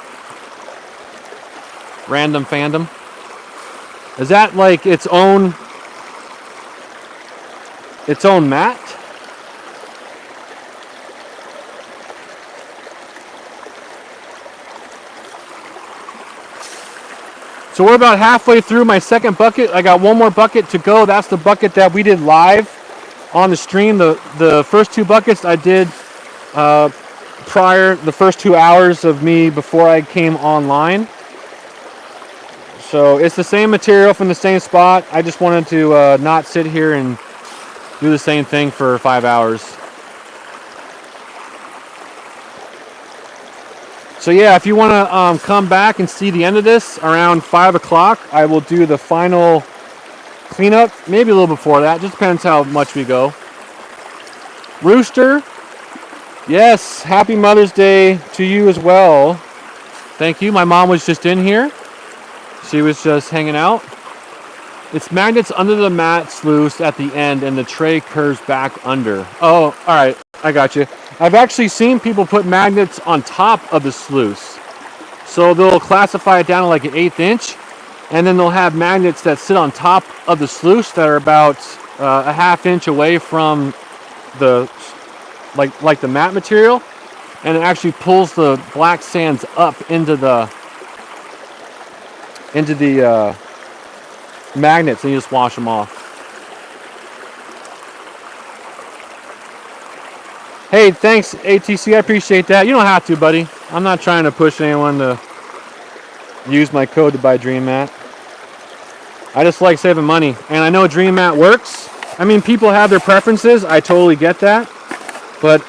Random Fandom. Is that like its own mat? So we're about halfway through my second bucket. I got one more bucket to go. That's the bucket that we did live on the stream. The first two buckets I did prior, the first 2 hours of me before I came online. So it's the same material from the same spot. I just wanted to not sit here and do the same thing for 5 hours. So yeah, if you want to come back and see the end of this around 5 o'clock, I will do the final cleanup. Maybe a little before that. Just depends how much we go. Rooster, yes, happy Mother's Day to you as well. Thank you. My mom was just in here. She was just hanging out. It's magnets under the mat, Sluice, at the end, and the tray curves back under. Oh, all right. I got you. I've actually seen people put magnets on top of the sluice. So they'll classify it down to like an 1/8 inch, and then they'll have magnets that sit on top of the sluice that are about a 1/2 inch away from the like the mat material, and it actually pulls the black sands up into the magnets, and you just wash them off. Hey, thanks ATC, I appreciate that. You don't have to, buddy. I'm not trying to push anyone to use my code to buy Dream Mat. I just like saving money, and I know Dream Mat works. I mean, people have their preferences. I totally get that. But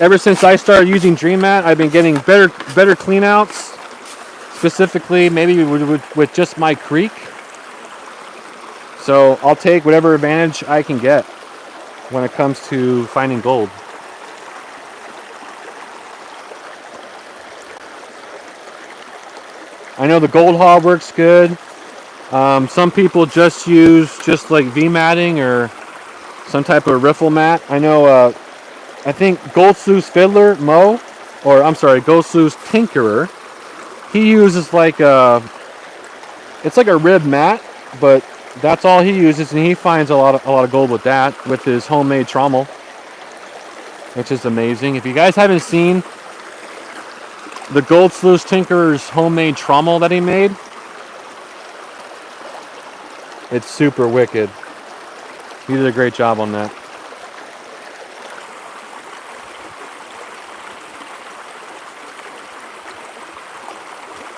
ever since I started using Dream Mat, I've been getting better cleanouts. Specifically, maybe with just my creek. So I'll take whatever advantage I can get when it comes to finding gold. I know the gold haul works good. Some people just use like V-matting or some type of riffle mat. I know, I think Gold Sluice Fiddler, Gold Sluice Tinkerer, he uses like it's like a rib mat, but that's all he uses, and he finds a lot of gold with that, with his homemade trommel, which is amazing. If you guys haven't seen the Gold Sluice Tinkerer's homemade trommel that he made, it's super wicked. He did a great job on that.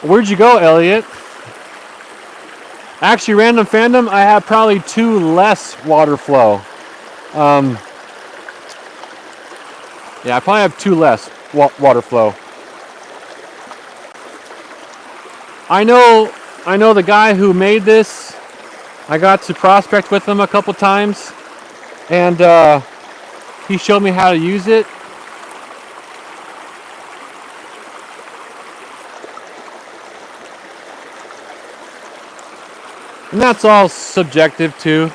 Where'd you go, Elliot? Actually, Random Fandom, I have probably 2 less water flow. Yeah, I probably have 2 less water flow. I know the guy who made this. I got to prospect with him a couple times, and he showed me how to use it. And that's all subjective too,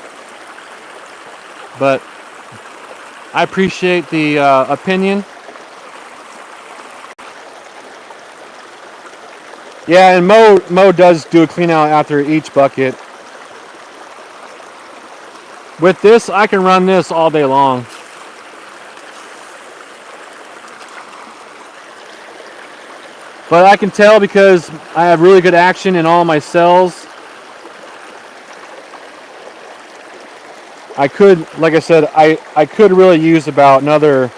but I appreciate the opinion. Yeah, and Mo does do a clean out after each bucket. With this, I can run this all day long. But I can tell because I have really good action in all my cells. I could, like I said, I could really use about another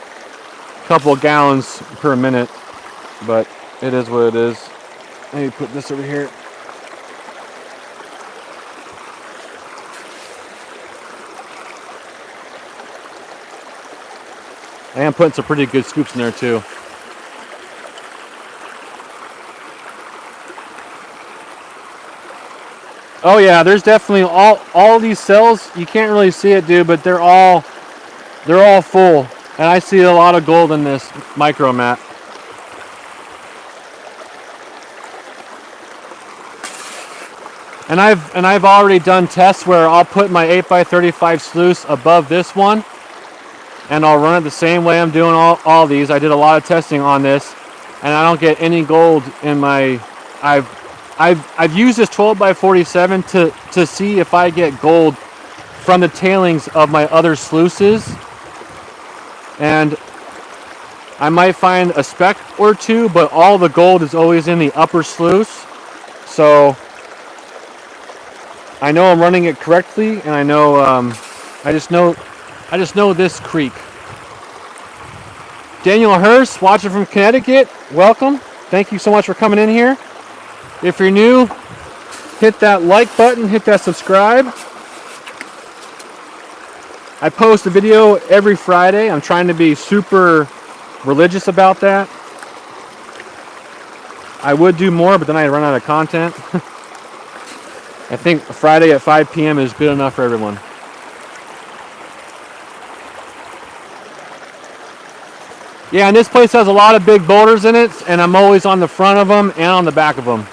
couple of gallons per minute, but it is what it is. Let me put this over here. I am putting some pretty good scoops in there too. Oh yeah, there's definitely all these cells. You can't really see it, dude, but they're all full, and I see a lot of gold in this micro mat. And I've already done tests where I'll put my 8x35 sluice above this one, and I'll run it the same way I'm doing all these. I did a lot of testing on this, and I don't get any gold in my. I've used this 12x47 to see if I get gold from the tailings of my other sluices, and I might find a speck or two, but all the gold is always in the upper sluice. So I know I'm running it correctly, and I know I just know this creek. Daniel Hurst, watching from Connecticut, welcome. Thank you so much for coming in here. If you're new, hit that like button, hit that subscribe. I post a video every Friday. I'm trying to be super religious about that. I would do more, but then I'd run out of content. I think Friday at 5 p.m. is good enough for everyone. Yeah, and this place has a lot of big boulders in it, and I'm always on the front of them and on the back of them.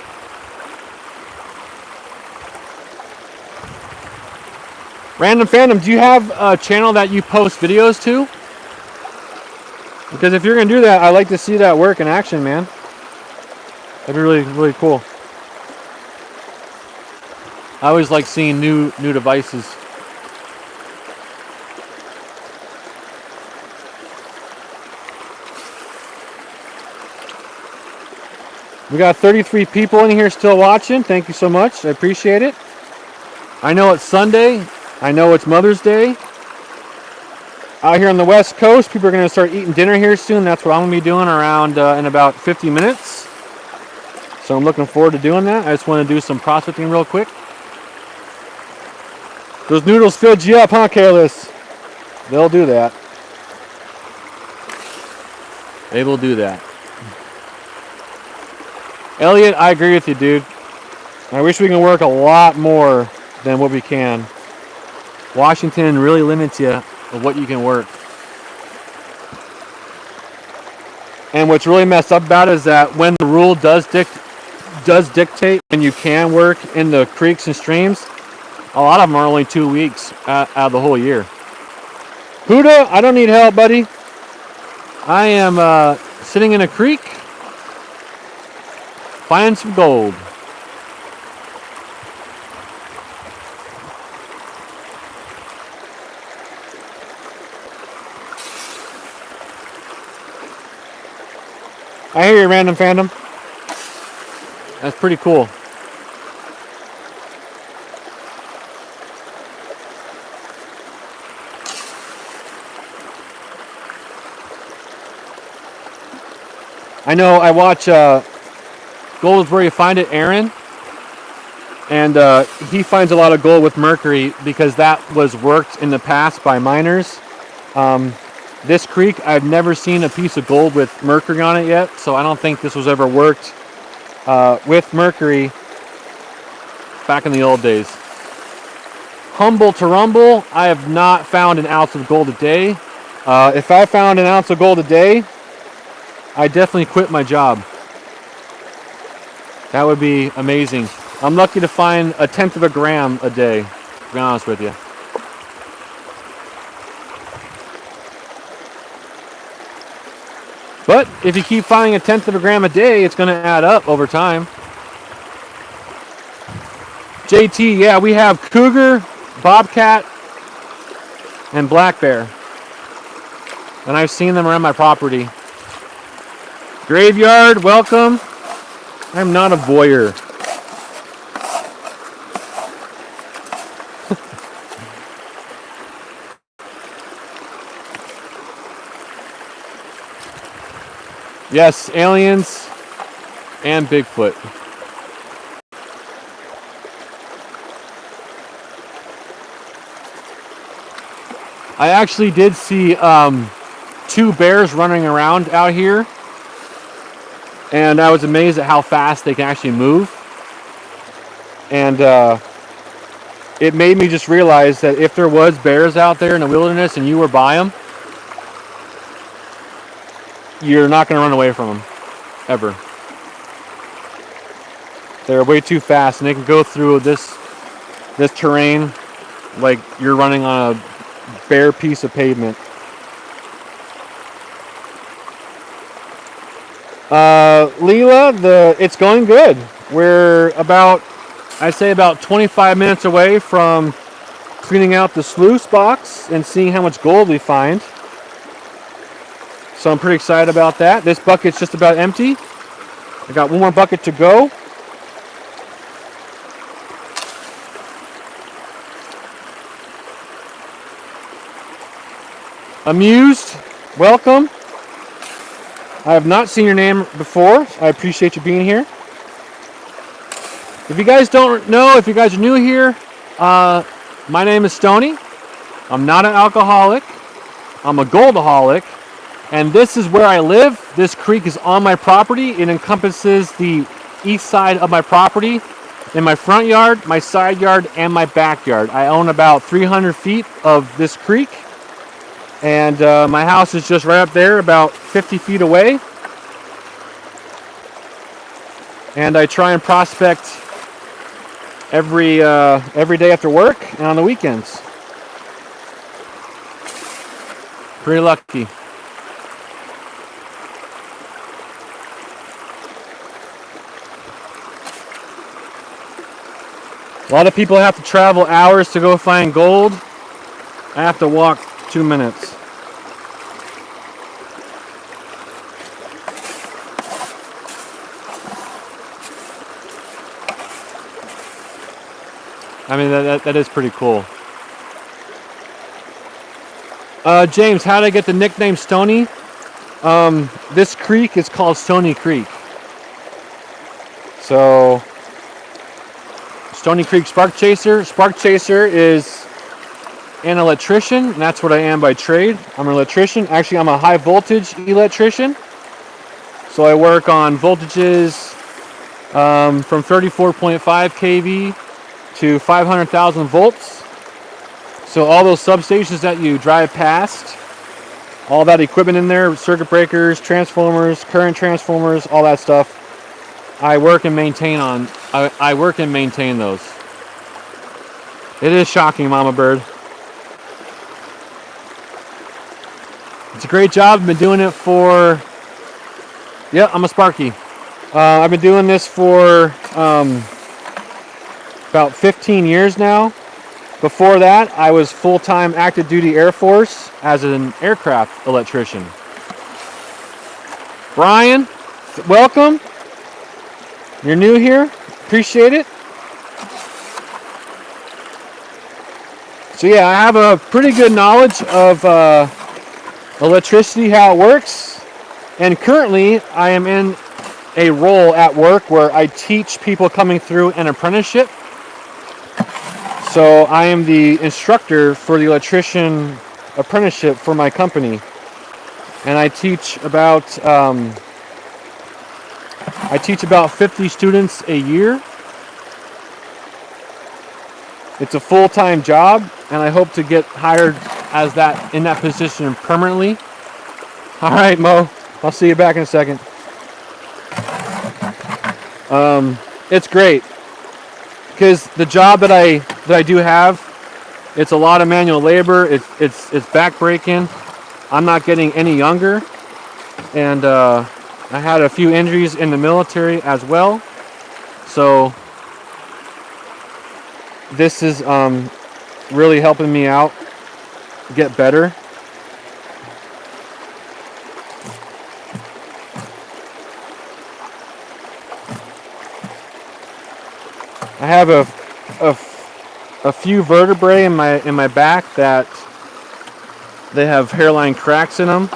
Random Fandom, do you have a channel that you post videos to? Because if you're gonna do that, I like to see that work in action, man. That'd be really, really cool. I always like seeing new devices. We got 33 people in here still watching. Thank you so much. I appreciate it. I know it's Sunday. I know it's Mother's Day. Out here on the West Coast, people are going to start eating dinner here soon. That's what I'm going to be doing around in about 50 minutes. So I'm looking forward to doing that. I just want to do some prospecting real quick. Those noodles filled you up, huh, Careless? They'll do that. They will do that. Elliot, I agree with you, dude. I wish we can work a lot more than what we can. Washington really limits you of what you can work. And what's really messed up about it is that when the rule does dictate when you can work in the creeks and streams, a lot of them are only 2 weeks out of the whole year. Huda, I don't need help, buddy. I am sitting in a creek, finding some gold. I hear you, Random Fandom. That's pretty cool. I know I watch Gold is Where You Find It, Aaron. And he finds a lot of gold with mercury because that was worked in the past by miners. This creek, I've never seen a piece of gold with mercury on it yet, so I don't think this was ever worked with mercury back in the old days. Humble to rumble, I have not found an ounce of gold a day. If I found an ounce of gold a day, I definitely quit my job. That would be amazing. I'm lucky to find 1/10 of a gram a day, to be honest with you. But if you keep finding 1/10 of a gram a day, it's going to add up over time. JT, yeah, we have cougar, bobcat, and black bear. And I've seen them around my property. Graveyard, welcome. I'm not a voyeur. Yes, aliens and Bigfoot. I actually did see 2 bears running around out here, and I was amazed at how fast they can actually move. And it made me just realize that if there was bears out there in the wilderness and you were by them, you're not going to run away from them, ever. They're way too fast, and they can go through this terrain like you're running on a bare piece of pavement. Leela, it's going good. We're about 25 minutes away from cleaning out the sluice box and seeing how much gold we find. So I'm pretty excited about that. This bucket's just about empty. I got one more bucket to go. Amused, welcome. I have not seen your name before. I appreciate you being here. If you guys don't know, if you guys are new here, my name is Stoney. I'm not an alcoholic. I'm a goldaholic. And this is where I live. This creek is on my property. It encompasses the east side of my property. In my front yard, my side yard, and my backyard. I own about 300 feet of this creek. And my house is just right up there, about 50 feet away. And I try and prospect every day after work and on the weekends. Pretty lucky. A lot of people have to travel hours to go find gold. I have to walk 2 minutes. I mean, that is pretty cool. James, how did I get the nickname Stoney? This creek is called Stoney Creek. So, Stoney Creek Spark Chaser. Spark Chaser is an electrician, and that's what I am by trade. I'm an electrician. Actually, I'm a high voltage electrician. So I work on voltages from 34.5 kV to 500,000 volts. So all those substations that you drive past, all that equipment in there, circuit breakers, transformers, current transformers, all that stuff, I work and maintain on. I work and maintain those. It is shocking, Mama Bird. It's a great job. I've been doing it for, yeah, I'm a Sparky. I've been doing this for about 15 years now. Before that, I was full-time active duty Air Force as an aircraft electrician. Brian, welcome. You're new here. Appreciate it. So yeah, I have a pretty good knowledge of electricity, how it works. And currently, I am in a role at work where I teach people coming through an apprenticeship. So I am the instructor for the electrician apprenticeship for my company, and I teach about 50 students a year. It's a full-time job, and I hope to get hired as in that position permanently. All right, Mo, I'll see you back in a second. It's great. Because the job that I do have, it's a lot of manual labor. It's back-breaking. I'm not getting any younger, and I had a few injuries in the military as well. So this is really helping me out get better. I have a few vertebrae in my back that they have hairline cracks in them,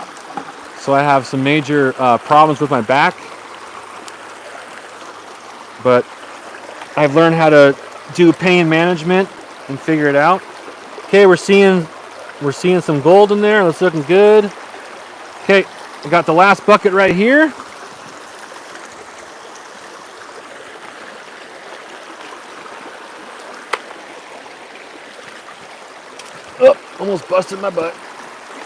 so I have some major problems with my back. But I've learned how to do pain management and figure it out. Okay, we're seeing some gold in there. That's looking good. Okay, I got the last bucket right here. Almost busted my butt.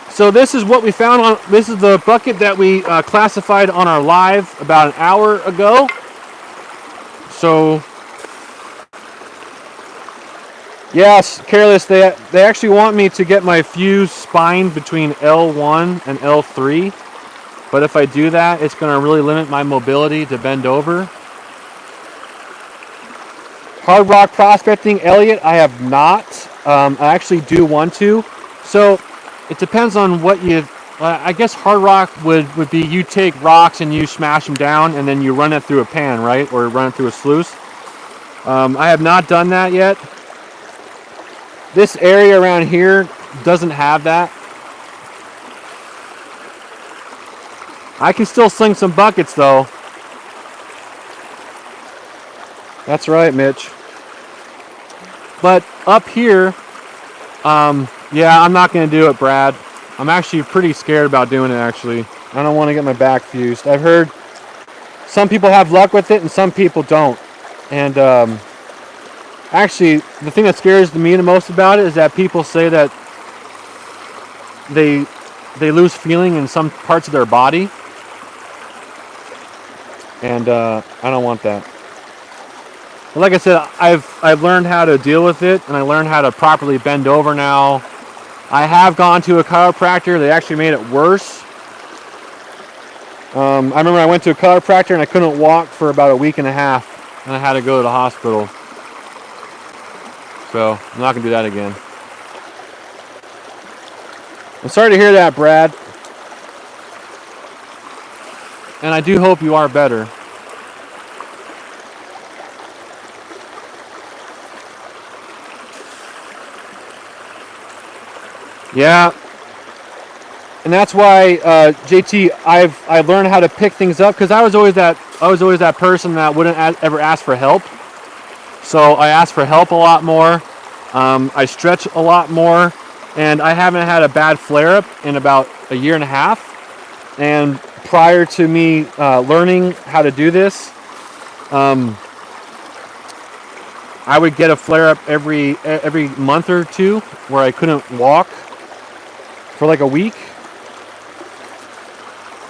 So this is what we found this is the bucket that we classified on our live about an hour ago. So yes, Careless, they actually want me to get my fuse spined between L1 and L3. But if I do that, it's going to really limit my mobility to bend over. Hard rock prospecting, Elliot, I have not. I actually do want to. So it depends on what you. I guess hard rock would be you take rocks and you smash them down and then you run it through a pan, right? Or run it through a sluice. I have not done that yet. This area around here doesn't have that. I can still sling some buckets though. That's right, Mitch. But up here, yeah, I'm not going to do it, Brad. I'm actually pretty scared about doing it, actually. I don't want to get my back fused. I've heard some people have luck with it and some people don't. And actually, the thing that scares me the most about it is that people say that they lose feeling in some parts of their body. And I don't want that. But like I said, I've learned how to deal with it, and I learned how to properly bend over now. I have gone to a chiropractor. They actually made it worse. I remember I went to a chiropractor and I couldn't walk for about a week and a half, and I had to go to the hospital. So I'm not gonna do that again. I'm sorry to hear that, Brad. And I do hope you are better. Yeah. And that's why, JT, I learned how to pick things up, because I was always that person that wouldn't ever ask for help. So I ask for help a lot more. I stretch a lot more, and I haven't had a bad flare up in about a year and a half. And prior to me learning how to do this, I would get a flare up every month or two where I couldn't walk for like a week.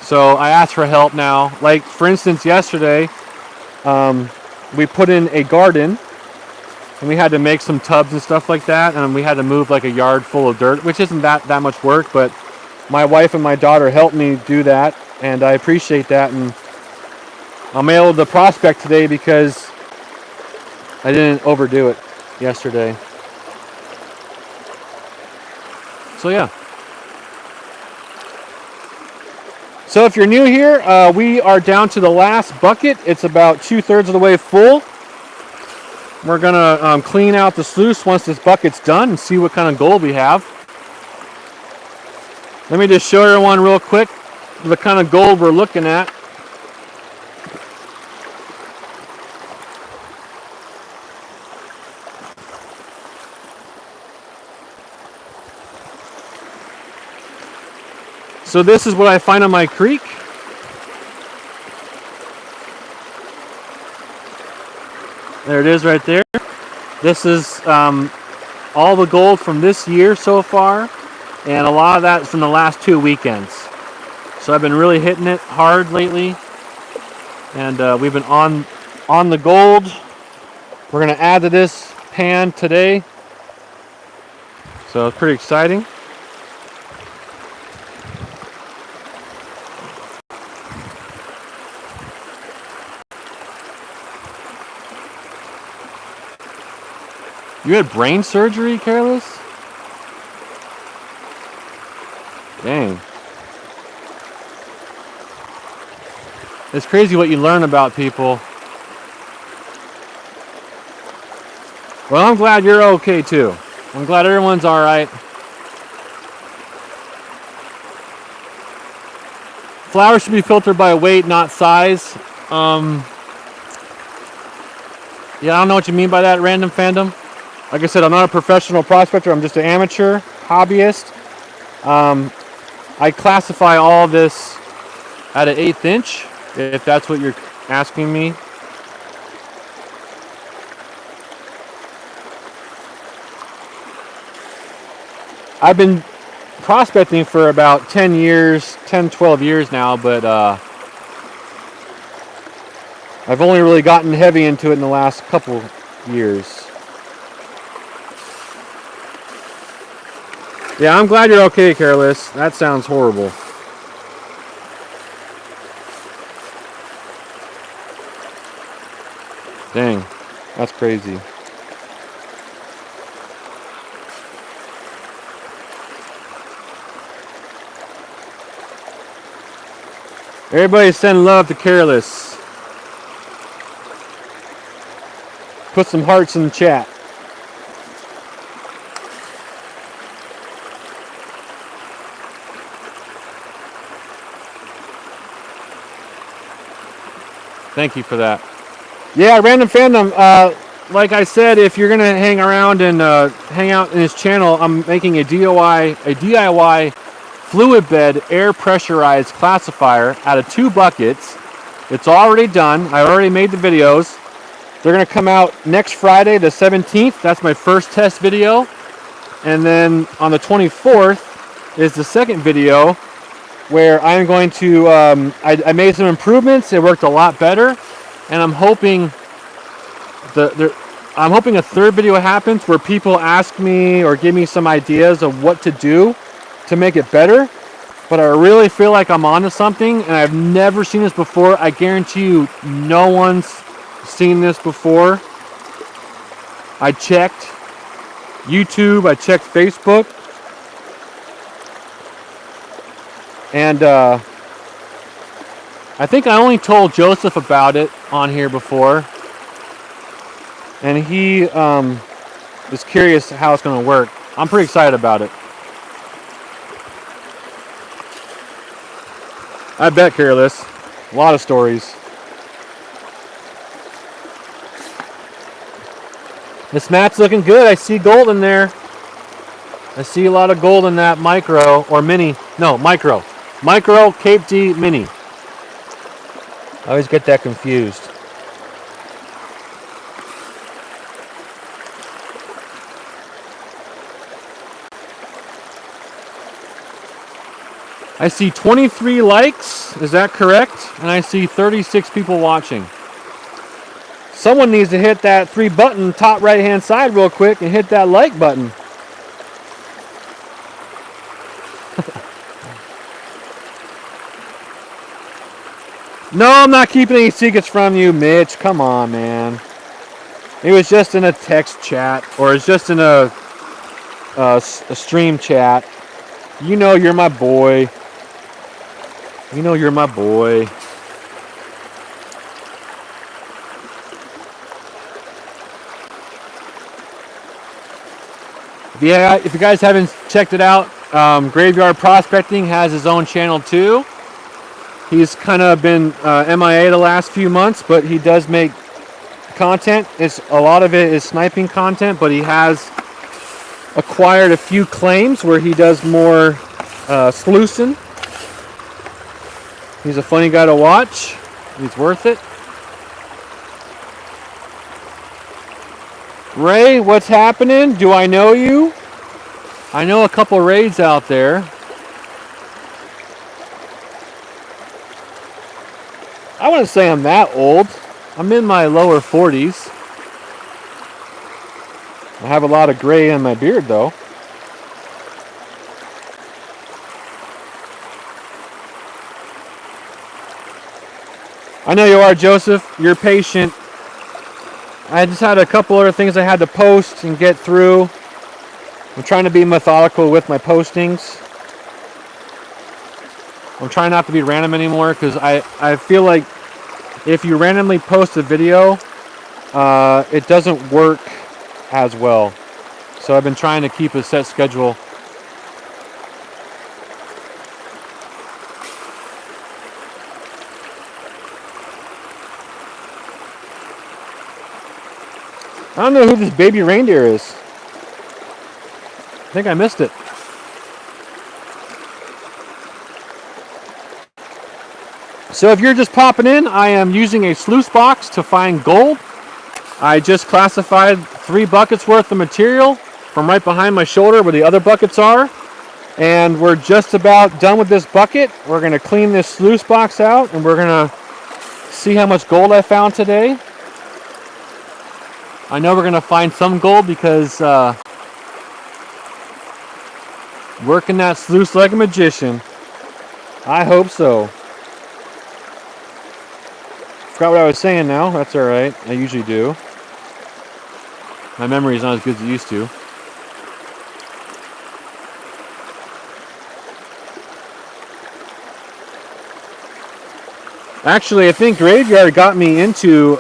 So I ask for help now. Like, for instance, yesterday, we put in a garden, and we had to make some tubs and stuff like that, and we had to move like a yard full of dirt, which isn't that much work, but my wife and my daughter helped me do that, and I appreciate that. And I'm able to prospect today because I didn't overdo it yesterday. So yeah. So if you're new here, we are down to the last bucket. It's about 2/3 of the way full. We're gonna clean out the sluice once this bucket's done and see what kind of gold we have. Let me just show everyone real quick the kind of gold we're looking at. So this is what I find on my creek. There it is right there. This is all the gold from this year so far, and a lot of that is from the last 2 weekends. So I've been really hitting it hard lately, and we've been on the gold. We're gonna add to this pan today, so it's pretty exciting. You had brain surgery, Careless? Dang. It's crazy what you learn about people. Well, I'm glad you're okay too. I'm glad everyone's all right. Flowers should be filtered by weight, not size. Yeah, I don't know what you mean by that, random fandom. Like I said, I'm not a professional prospector. I'm just an amateur hobbyist. I classify all of this at an 1/8 inch, if that's what you're asking me. I've been prospecting for about 10 years, 10, 12 years now, but I've only really gotten heavy into it in the last couple years. Yeah, I'm glad you're okay, Careless. That sounds horrible. Dang, that's crazy. Everybody send love to Careless. Put some hearts in the chat. Thank you for that. Yeah, random fandom. Like I said, if you're gonna hang around and hang out in his channel, I'm making a DIY fluid bed air pressurized classifier out of 2 buckets. It's already done. I already made the videos. They're gonna come out next Friday, the 17th. That's my first test video, and then on the 24th is the second video, where I'm going to, I made some improvements. It worked a lot better, and I'm hoping a third video happens where people ask me or give me some ideas of what to do to make it better. But I really feel like I'm onto something, and I've never seen this before. I guarantee you, no one's seen this before. I checked. YouTube. I checked Facebook. And I think I only told Joseph about it on here before. And he is curious how it's going to work. I'm pretty excited about it. I bet, Careless. A lot of stories. This mat's looking good. I see gold in there. I see a lot of gold in that micro or mini. No, micro. Micro Cape D mini. I always get that confused. I see 23 likes. Is that correct? And I see 36 people watching. Someone needs to hit that 3 button top right hand side real quick and hit that like button. No, I'm not keeping any secrets from you, Mitch. Come on, man. It was just in a text chat, or it's just in a stream chat. You know you're my boy. You know you're my boy. Yeah, if you guys haven't checked it out, Graveyard Prospecting has his own channel too. He's kind of been MIA the last few months, but he does make content. A lot of it is sniping content, but he has acquired a few claims where he does more sluicing. He's a funny guy to watch. He's worth it. Ray, what's happening? Do I know you? I know a couple raids out there. I wouldn't say I'm that old. I'm in my lower 40s. I have a lot of gray in my beard, though. I know you are, Joseph. You're patient. I just had a couple other things I had to post and get through. I'm trying to be methodical with my postings. I'm trying not to be random anymore because I feel like if you randomly post a video, it doesn't work as well. So I've been trying to keep a set schedule. I don't know who this baby reindeer is. I think I missed it. So if you're just popping in, I am using a sluice box to find gold. I just classified 3 buckets worth of material from right behind my shoulder where the other buckets are. And we're just about done with this bucket. We're going to clean this sluice box out and we're going to see how much gold I found today. I know we're going to find some gold because working that sluice like a magician. I hope so. Forgot what I was saying now. That's alright. I usually do. My memory is not as good as it used to. Actually, I think Graveyard got me into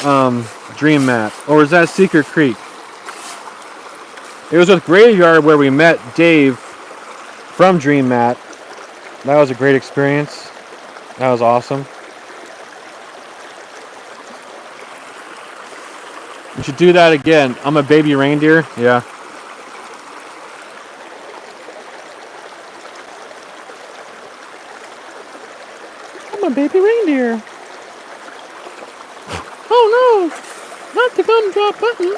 Dream Mat. Or was that Secret Creek? It was with Graveyard where we met Dave from Dream Mat. That was a great experience. That was awesome. We should do that again. I'm a baby reindeer. Yeah. I'm a baby reindeer. Oh no! Not the gumdrop button.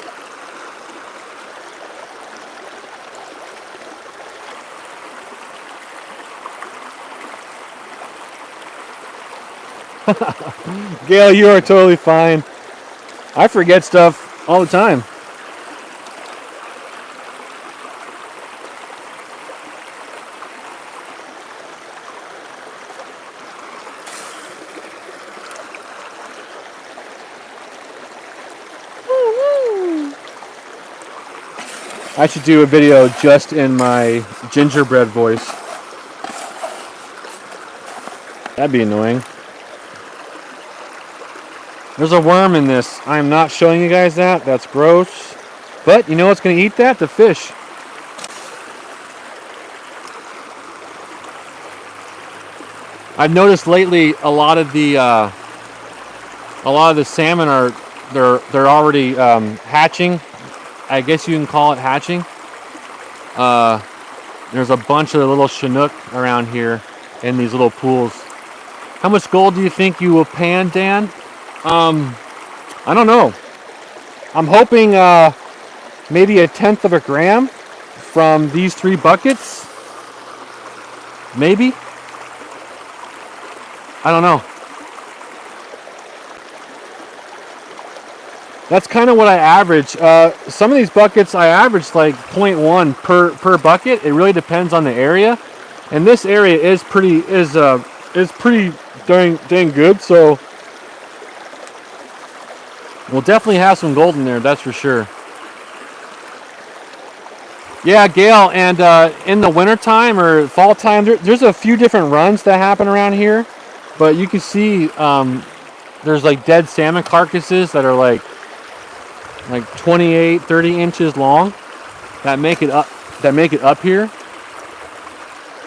Gail, you are totally fine. I forget stuff all the time. I should do a video just in my gingerbread voice. That'd be annoying. There's a worm in this. I'm not showing you guys that. That's gross. But you know what's going to eat that? The fish. I've noticed lately a lot of the salmon are they're already hatching. I guess you can call it hatching. There's a bunch of little Chinook around here in these little pools. How much gold do you think you will pan, Dan? I don't know. I'm hoping maybe 1/10 of a gram from these 3 buckets. Maybe. I don't know. That's kind of what I average. Some of these buckets I average like 0.1 per bucket. It really depends on the area, and this area is pretty dang good. So we'll definitely have some gold in there. That's for sure. Yeah, Gail, and in the wintertime or fall time, there's a few different runs that happen around here. But you can see there's like dead salmon carcasses that are like 28, 30 inches long that make it up here.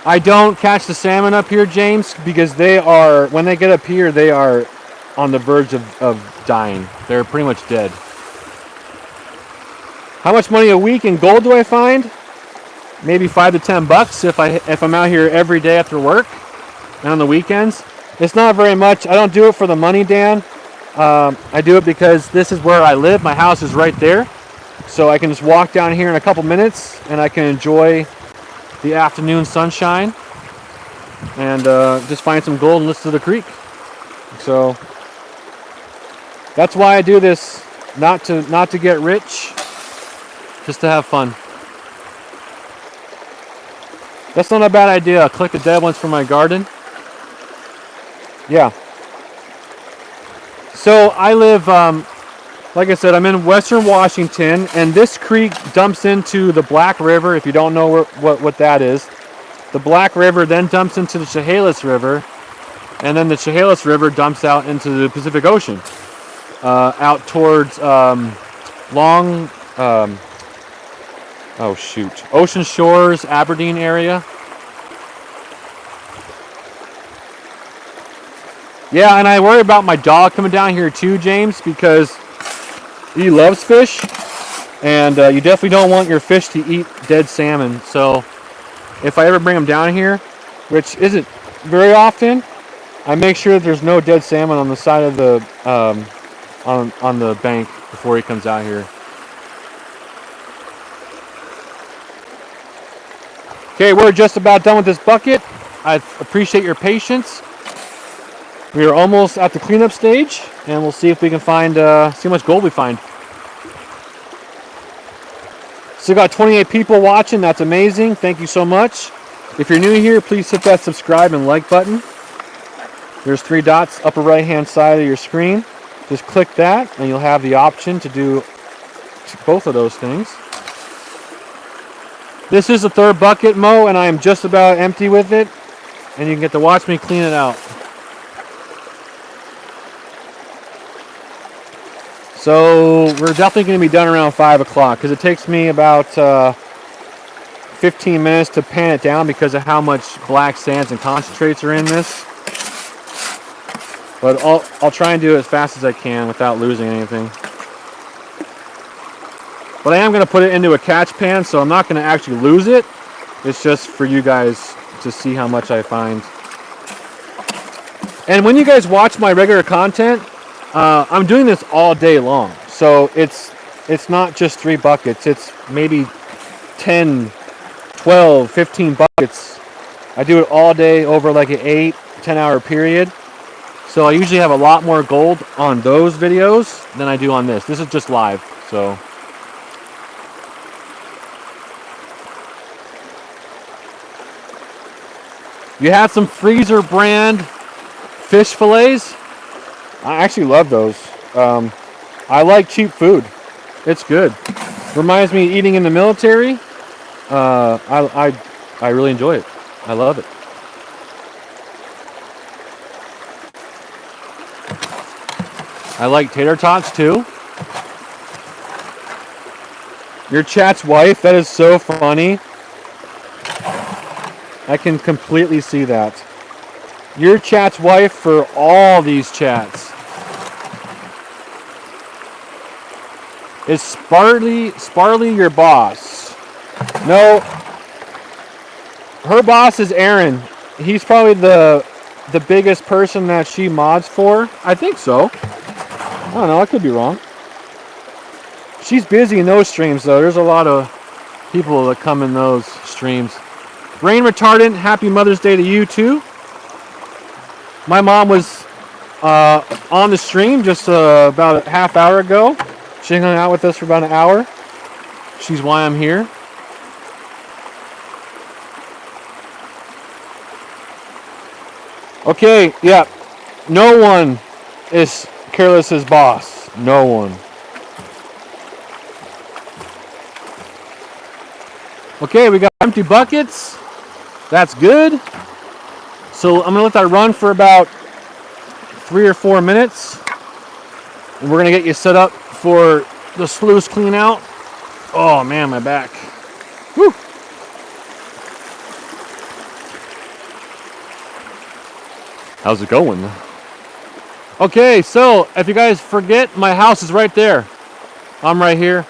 I don't catch the salmon up here, James, because when they get up here, they are on the verge of dying. They're pretty much dead. How much money a week in gold do I find? Maybe $5 to $10 if I'm out here every day after work and on the weekends. It's not very much. I don't do it for the money, Dan. I do it because this is where I live. My house is right there. So I can just walk down here in a couple minutes and I can enjoy the afternoon sunshine and just find some gold and listen to the creek. So that's why I do this. Not to get rich, just to have fun. That's not a bad idea. I'll collect the dead ones from my garden. Yeah. So I live, like I said, I'm in Western Washington, and this creek dumps into the Black River. If you don't know what that is, the Black River then dumps into the Chehalis River, and then the Chehalis River dumps out into the Pacific Ocean, out towards Ocean Shores, Aberdeen area. Yeah, and I worry about my dog coming down here too, James, because he loves fish, and you definitely don't want your fish to eat dead salmon. So if I ever bring him down here, which isn't very often, I make sure that there's no dead salmon on the side of the on the bank before he comes out here. Okay, we're just about done with this bucket. I appreciate your patience. We are almost at the cleanup stage, and we'll see if we can find, see how much gold we find. Still got 28 people watching. That's amazing. Thank you so much. If you're new here, please hit that subscribe and like button. There's 3 dots upper right hand side of your screen. Just click that, and you'll have the option to do both of those things. This is the 3rd bucket, Mo, and I am just about empty with it, and you can get to watch me clean it out. So we're definitely going to be done around 5 o'clock because it takes me about 15 minutes to pan it down because of how much black sands and concentrates are in this. But I'll try and do it as fast as I can without losing anything. But I am going to put it into a catch pan, so I'm not going to actually lose it. It's just for you guys to see how much I find. And when you guys watch my regular content, I'm doing this all day long. So it's not just 3 buckets. It's maybe 10, 12, 15 buckets. I do it all day over like an 8-10 hour period. So I usually have a lot more gold on those videos than I do on this. This is just live, so. You have some freezer brand fish fillets. I actually love those. I like cheap food. It's good. Reminds me of eating in the military. I really enjoy it. I love it. I like tater tots too. Your chat's wife, that is so funny. I can completely see that. Your chat's wife for all these chats. Is Sparley your boss? No. Her boss is Aaron. He's probably the biggest person that she mods for. I think so. I don't know, I could be wrong. She's busy in those streams though. There's a lot of people that come in those streams. Rain retardant, happy Mother's Day to you too. My mom was on the stream just about a half hour ago. She hung out with us for about an hour. She's why I'm here. Okay, yeah. No one is Careless's boss. No one. Okay, we got empty buckets. That's good. So I'm gonna let that run for about 3 or 4 minutes. And we're gonna get you set up for the sluice clean out. Oh man, my back. Whew. How's it going? Okay, so if you guys forget, my house is right there. I'm right here.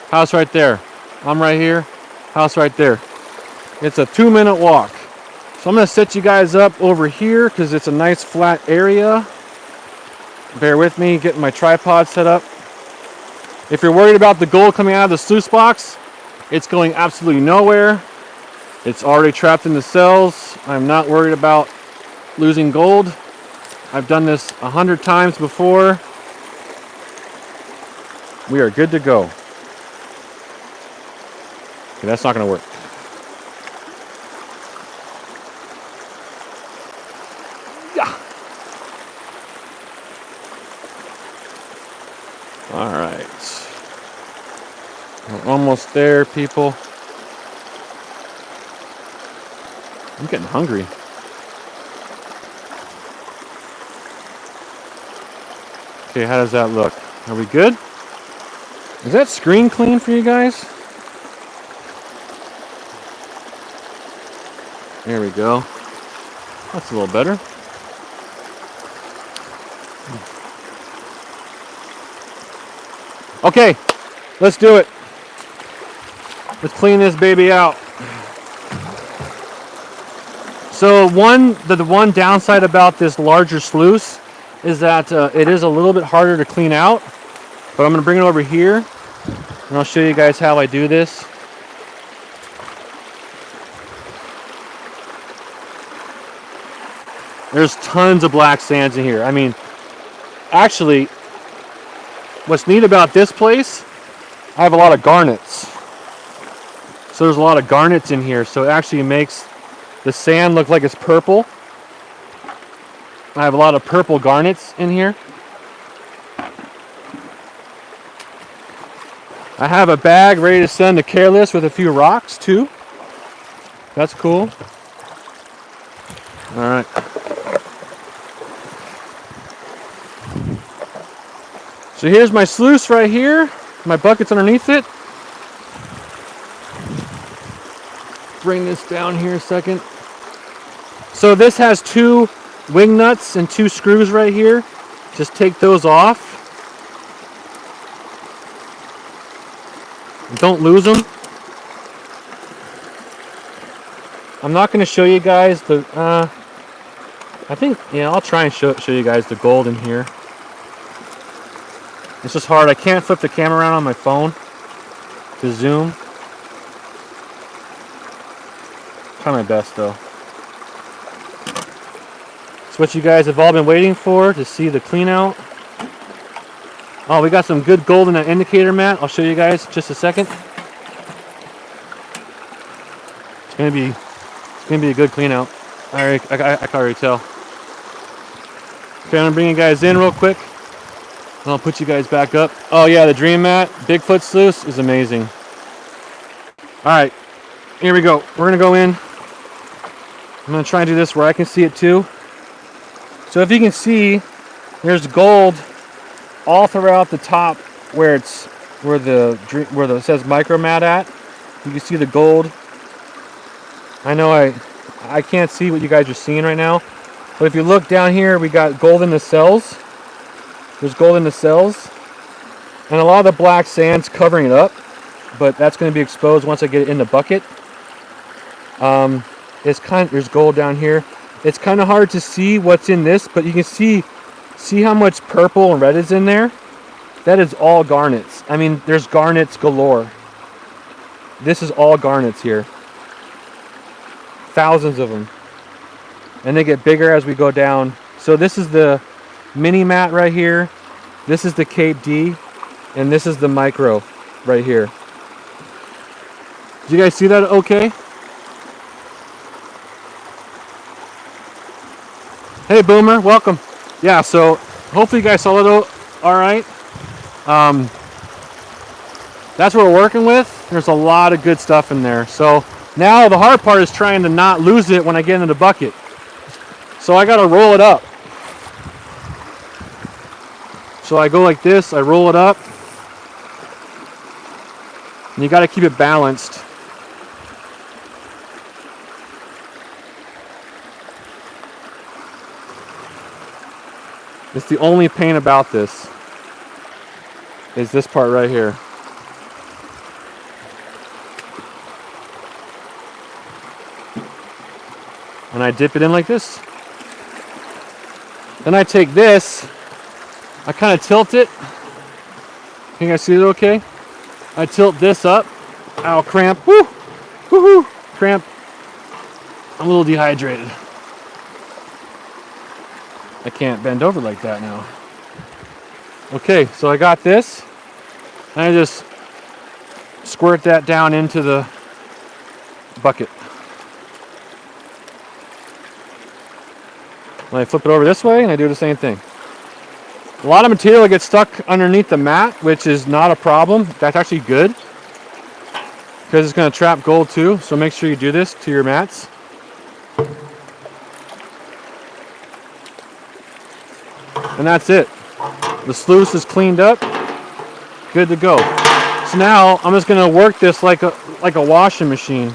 House right there. I'm right here. House right there. It's a 2-minute walk. So I'm going to set you guys up over here because it's a nice flat area. Bear with me, getting my tripod set up. If you're worried about the gold coming out of the sluice box, it's going absolutely nowhere. It's already trapped in the cells. I'm not worried about losing gold. I've done this 100 times before. We are good to go. Okay, that's not going to work. Yeah. All right. We're almost there, people. I'm getting hungry. Okay, how does that look? Are we good? Is that screen clean for you guys? There we go. That's a little better. Okay, let's do it. Let's clean this baby out. So the one downside about this larger sluice is that it is a little bit harder to clean out. But I'm going to bring it over here and I'll show you guys how I do this. There's tons of black sands in here. I mean, actually, what's neat about this place, I have a lot of garnets. So there's a lot of garnets in here. So it actually makes the sand look like it's purple. I have a lot of purple garnets in here. I have a bag ready to send to Careless with a few rocks too. That's cool. All right. So here's my sluice right here. My bucket's underneath it. Bring this down here a second. So this has 2 wing nuts and 2 screws right here. Just take those off. Don't lose them. I'm not going to show you guys the I think, yeah, I'll try and show you guys the gold in here. It's just hard. I can't flip the camera around on my phone to zoom. Try my best though. It's what you guys have all been waiting for, to see the clean out. Oh, we got some good gold in that indicator mat. I'll show you guys in just a second. It's gonna be a good clean out. I can already tell. Okay, I'm gonna bring you guys in real quick. And I'll put you guys back up. Oh yeah, the dream mat, Bigfoot sluice is amazing. All right, here we go. We're gonna go in. I'm gonna try and do this where I can see it too. So if you can see, there's gold all throughout the top where it says micromat at. You can see the gold. I know I can't see what you guys are seeing right now, but if you look down here, we got gold in the cells. There's gold in the cells, and a lot of the black sand's covering it up, but that's going to be exposed once I get it in the bucket. There's gold down here. It's kind of hard to see what's in this, but you can see how much purple and red is in there. That is all garnets. I mean, there's garnets galore. This is all garnets here. Thousands of them. And they get bigger as we go down. So this is the mini mat right here. This is the Cape D. And this is the micro right here. Did you guys see that okay? Hey Boomer, welcome. Yeah, so hopefully you guys saw it all right. That's what we're working with. There's a lot of good stuff in there. So now the hard part is trying to not lose it when I get into the bucket. So I gotta roll it up. So I go like this, I roll it up. And you gotta keep it balanced. It's the only pain about this is this part right here. And I dip it in like this. Then I take this, I kind of tilt it. Can you guys see it okay? I tilt this up. Ow, cramp. Woo! Woohoo! Cramp. I'm a little dehydrated. I can't bend over like that now. Okay, so I got this. And I just squirt that down into the bucket. And I flip it over this way and I do the same thing. A lot of material gets stuck underneath the mat, which is not a problem. That's actually good because it's going to trap gold too. So make sure you do this to your mats. And that's it. The sluice is cleaned up. Good to go. So now I'm just going to work this like a washing machine.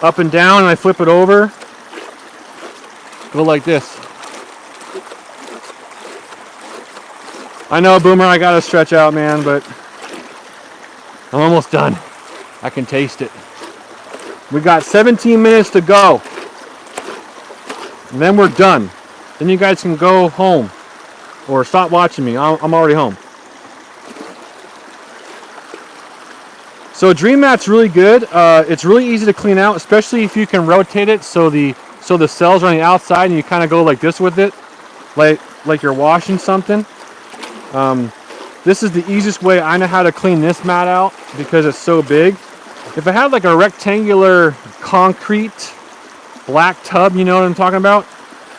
Up and down, and I flip it over. Go like this. I know, Boomer, I gotta stretch out, man, but I'm almost done. I can taste it. We got 17 minutes to go. And then we're done. Then you guys can go home. Or stop watching me. I'm already home. So Dream Mat's really good. It's really easy to clean out, especially if you can rotate it so the cells are on the outside and you kind of go like this with it, like you're washing something. This is the easiest way I know how to clean this mat out because it's so big. If I had like a rectangular concrete black tub, you know what I'm talking about?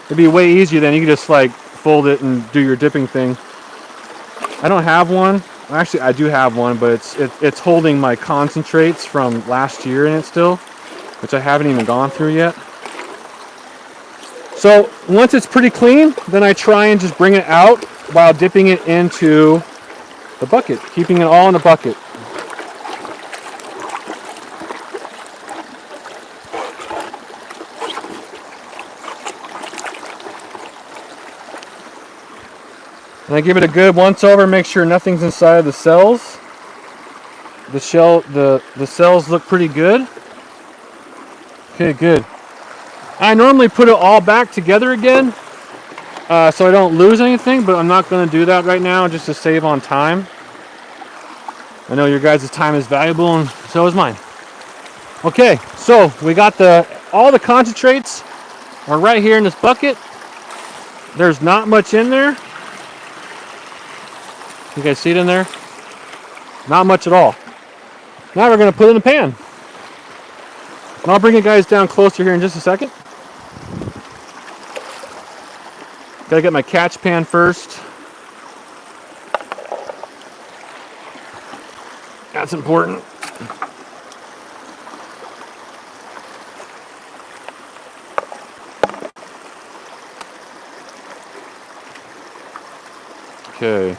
It'd be way easier then. You could just like fold it and do your dipping thing. I don't have one. Actually, I do have one, but it's holding my concentrates from last year in it still, which I haven't even gone through yet. So once it's pretty clean, then I try and just bring it out while dipping it into the bucket, keeping it all in the bucket. And I give it a good once over, make sure nothing's inside of the cells. The cells look pretty good. Okay, good. I normally put it all back together again so I don't lose anything, but I'm not going to do that right now just to save on time. I know your guys' time is valuable and so is mine. Okay, so we got all the concentrates are right here in this bucket. There's not much in there. You guys see it in there? Not much at all. Now we're going to put it in the pan. And I'll bring you guys down closer here in just a second. Gotta get my catch pan first. That's important. Okay. I'm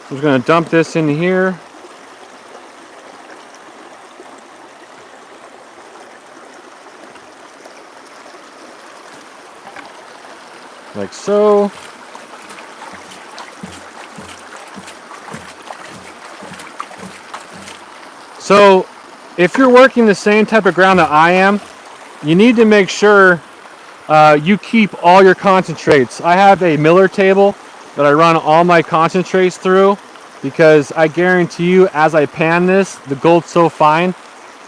just going to dump this in here. Like so. So, if you're working the same type of ground that I am, you need to make sure you keep all your concentrates. I have a Miller table that I run all my concentrates through because I guarantee you, as I pan this, the gold's so fine,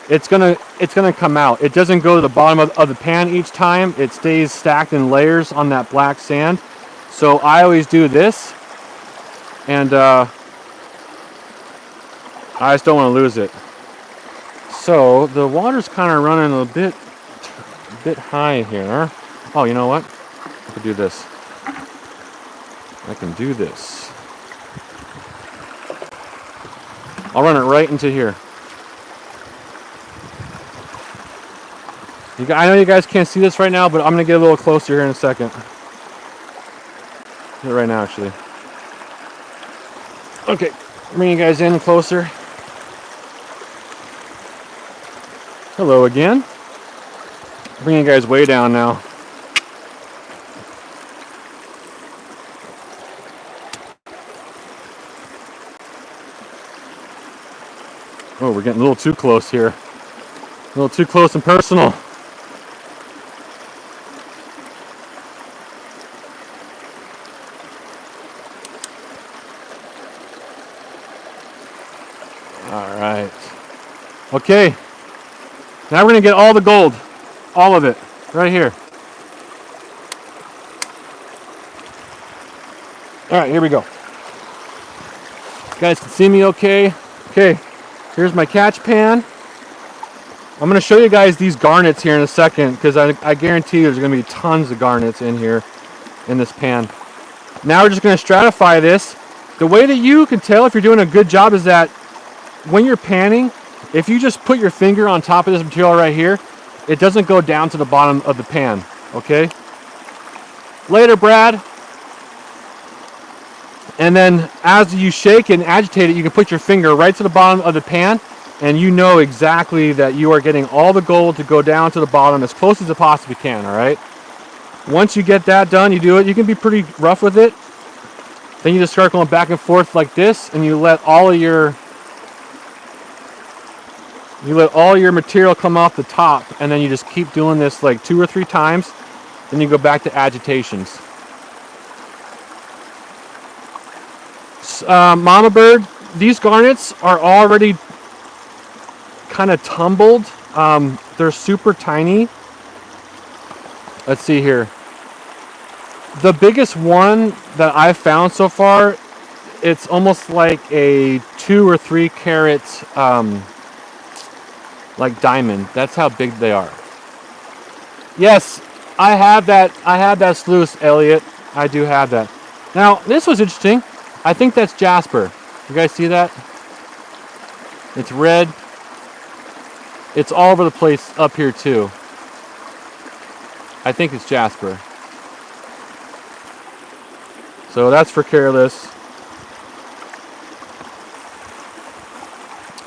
it's gonna come out. It doesn't go to the bottom of the pan each time. It stays stacked in layers on that black sand. So I always do this, and I just don't want to lose it. So the water's kind of running a bit high here. Oh, you know what? I can do this. I can do this. I'll run it right into here. I know you guys can't see this right now, but I'm going to get a little closer here in a second. Do it right now, actually. Okay, bring you guys in closer. Hello again. Bring you guys way down now. Oh, we're getting a little too close here. A little too close and personal. All right. Okay. Now we're going to get all the gold. All of it. Right here. All right, here we go. You guys can see me okay? Okay. Here's my catch pan. I'm going to show you guys these garnets here in a second because I guarantee there's going to be tons of garnets in here in this pan. Now we're just going to stratify this. The way that you can tell if you're doing a good job is that when you're panning, if you just put your finger on top of this material right here, it doesn't go down to the bottom of the pan, okay? Later, Brad. And then as you shake and agitate it, you can put your finger right to the bottom of the pan, and you know exactly that you are getting all the gold to go down to the bottom as close as it possibly can, all right? Once you get that done, you do it. You can be pretty rough with it. Then you just start going back and forth like this, and you let all your material come off the top, and then you just keep doing this like 2 or 3 times. Then you go back to agitations. Mama bird, these garnets are already kind of tumbled. They're super tiny. Let's see here. The biggest one that I've found so far, it's almost like a 2 or 3 carat like diamond. That's how big they are. Yes, I have that sluice, Elliot. I do have that. Now, this was interesting. I think that's jasper. You guys see that? It's red. It's all over the place up here too. I think it's jasper. So that's for careless.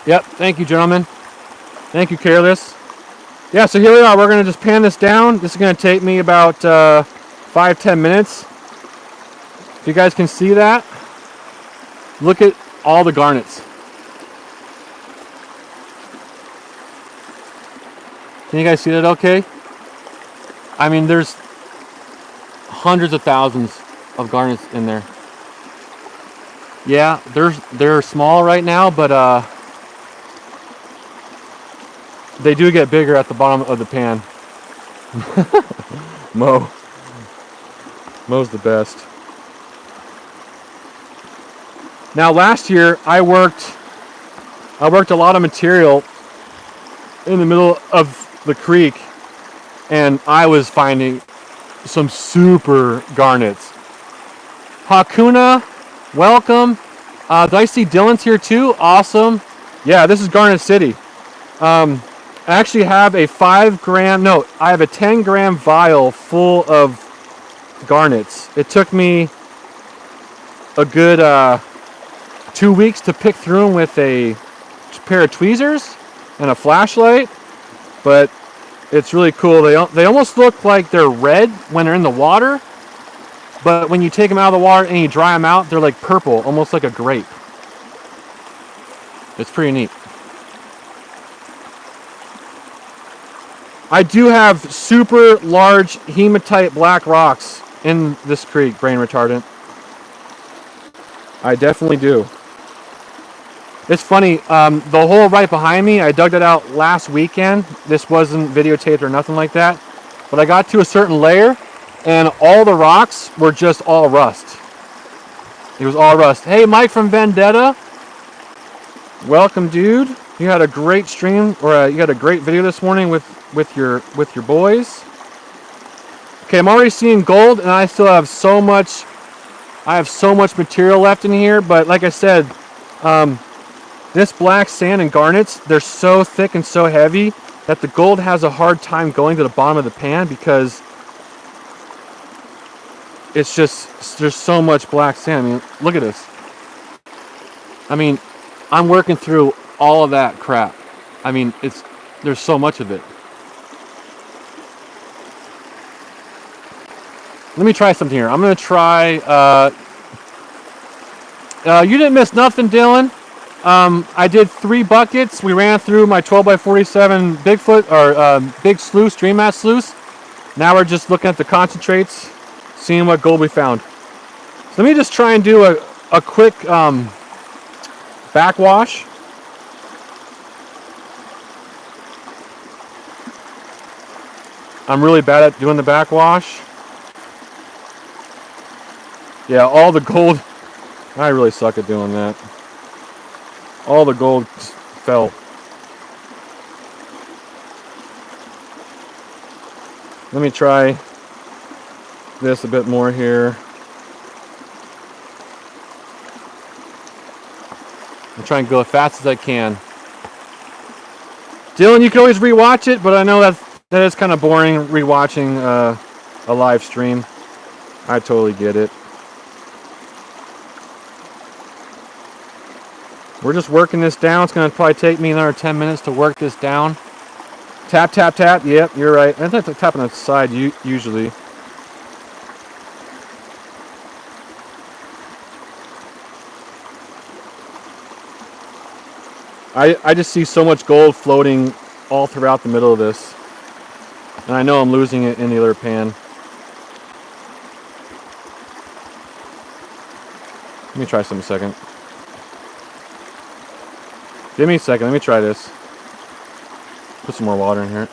Yep, thank you, gentlemen. Thank you, careless. Yeah, so here we are. We're going to just pan this down. This is going to take me about 5-10 minutes. If you guys can see that, look at all the garnets. Can you guys see that okay? I mean, there's hundreds of thousands of garnets in there. Yeah, they're small right now, but they do get bigger at the bottom of the pan. Mo's the best. Now last year I worked a lot of material in the middle of the creek, and I was finding some super garnets. Hakuna, welcome. Do I see Dylan's here too? Awesome. Yeah, this is Garnet City. I actually have a 10 gram vial full of garnets. It took me a good 2 weeks to pick through them with a pair of tweezers and a flashlight, but it's really cool. They almost look like they're red when they're in the water, but when you take them out of the water and you dry them out, they're like purple, almost like a grape. It's pretty neat. I do have super large hematite black rocks in this creek, brain retardant. I definitely do. It's funny, the hole right behind me, I dug that out last weekend. This wasn't videotaped or nothing like that. But I got to a certain layer, and all the rocks were just all rust. It was all rust. Hey, Mike from Vendetta. Welcome, dude. You had a great stream, or you had a great video this morning with your boys. Okay, I'm already seeing gold, and I still have so much. I have so much material left in here, but like I said, this black sand and garnets, they're so thick and so heavy that the gold has a hard time going to the bottom of the pan because it's just, there's so much black sand. I mean, look at this. I mean, I'm working through all of that crap. I mean, there's so much of it. Let me try something here. I'm going to try, you didn't miss nothing, Dylan. I did 3 buckets. We ran through my 12x47 Bigfoot, or big sluice, Dream Mat sluice. Now we're just looking at the concentrates, seeing what gold we found. So let me just try and do a quick backwash. I'm really bad at doing the backwash. Yeah, all the gold, I really suck at doing that. All the gold fell. Let me try this a bit more here. I'll try and go as fast as I can. Dylan, you can always rewatch it, but I know that is kind of boring rewatching a live stream. I totally get it. We're just working this down. It's going to probably take me another 10 minutes to work this down. Tap, tap, tap. Yep, you're right. I have to tap on the side usually. I just see so much gold floating all throughout the middle of this. And I know I'm losing it in the other pan. Let me try some a second. Give me a second, let me try this. Put some more water in here.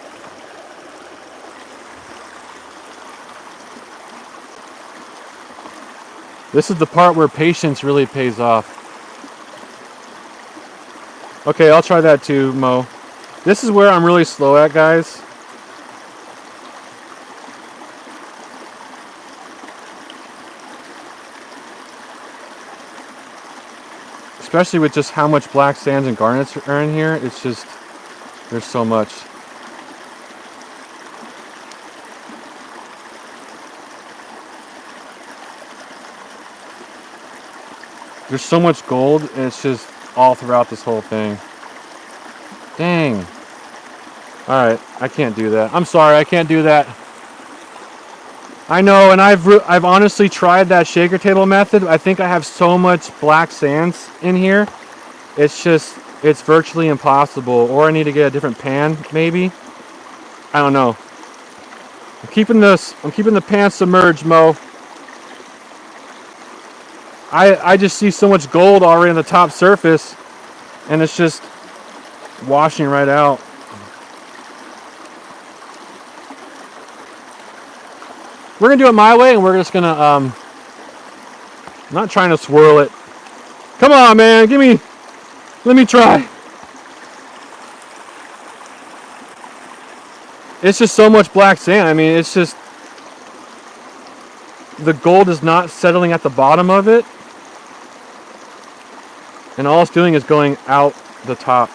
This is the part where patience really pays off. Okay, I'll try that too, Mo. This is where I'm really slow at, guys. Especially with just how much black sands and garnets are in here, it's just, there's so much. There's so much gold, and it's just all throughout this whole thing. Dang. Alright, I can't do that. I'm sorry, I can't do that. I know, and I've honestly tried that shaker table method. I think I have so much black sands in here. It's virtually impossible. Or I need to get a different pan, maybe. I don't know. I'm keeping the pan submerged, Mo. I just see so much gold already on the top surface, and it's just washing right out. We're gonna do it my way, and we're just gonna I'm not trying to swirl it. Come on, man, let me try. It's just so much black sand. I mean, it's just, the gold is not settling at the bottom of it, and all it's doing is going out the top.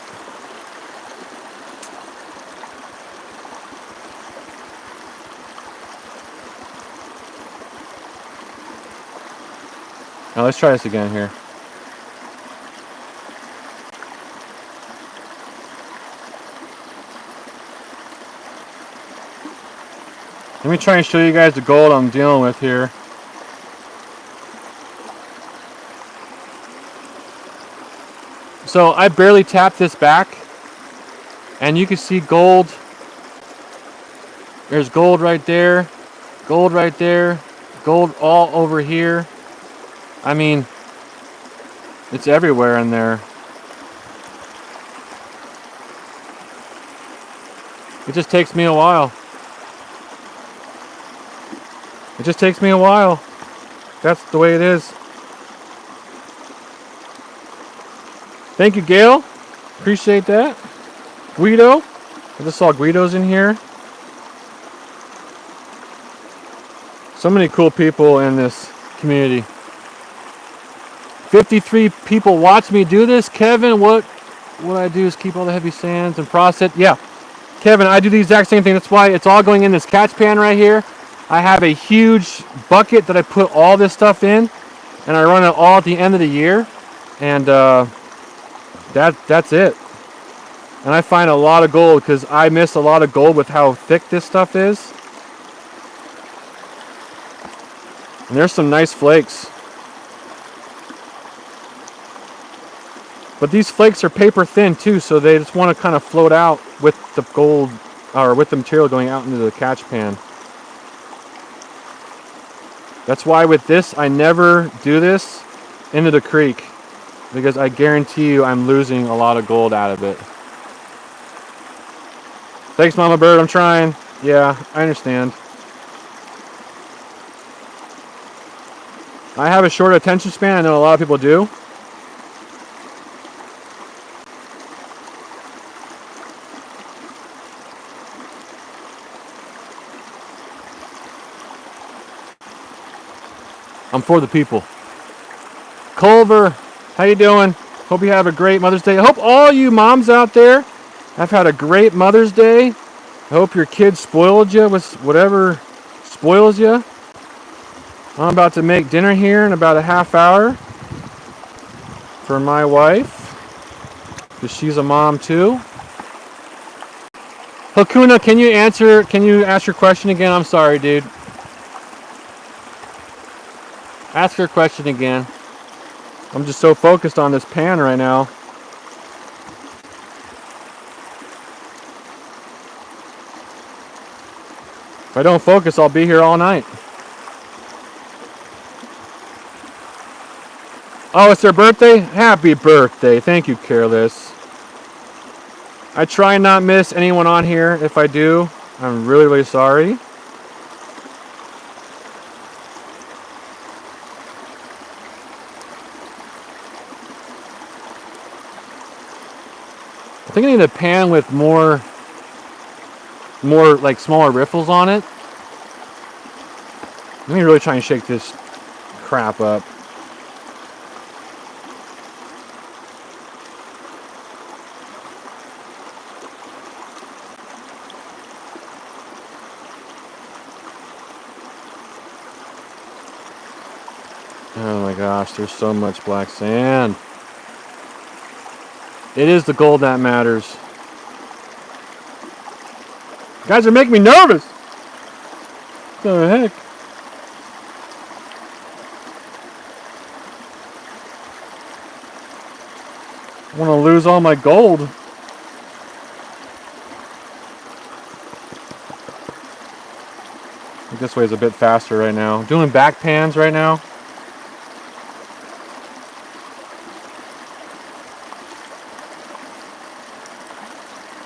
Now let's try this again here. Let me try and show you guys the gold I'm dealing with here. So I barely tapped this back, and you can see gold. There's gold right there, gold right there, gold all over here. I mean, it's everywhere in there. It just takes me a while. It just takes me a while. That's the way it is. Thank you, Gail. Appreciate that. Guido. I just saw Guido's in here. So many cool people in this community. 53 people watch me do this. Kevin, what I do is keep all the heavy sands and process. Yeah, Kevin, I do the exact same thing. That's why it's all going in this catch pan right here. I have a huge bucket that I put all this stuff in, and I run it all at the end of the year, and that's it. And I find a lot of gold because I miss a lot of gold with how thick this stuff is. And there's some nice flakes. But these flakes are paper thin too, so they just want to kind of float out with the gold, or with the material going out into the catch pan. That's why with this, I never do this into the creek, because I guarantee you I'm losing a lot of gold out of it. Thanks, Mama Bird, I'm trying. Yeah, I understand. I have a short attention span, I know a lot of people do. I'm for the people. Culver, how you doing? Hope you have a great Mother's Day. I hope all you moms out there have had a great Mother's Day. I hope your kids spoiled you with whatever spoils you. I'm about to make dinner here in about a half hour for my wife, because she's a mom too. Hakuna, can you ask your question again? I'm sorry, dude. Ask your question again. I'm just so focused on this pan right now. If I don't focus, I'll be here all night. Oh, it's their birthday? Happy birthday. Thank you, Careless. I try and not miss anyone on here. If I do, I'm really, really sorry. I think I need a pan with more like smaller riffles on it. Let me really try and shake this crap up. Oh my gosh, there's so much black sand. It is the gold that matters. You guys are making me nervous. What the heck? I want to lose all my gold. I think this way is a bit faster right now. Doing back pans right now.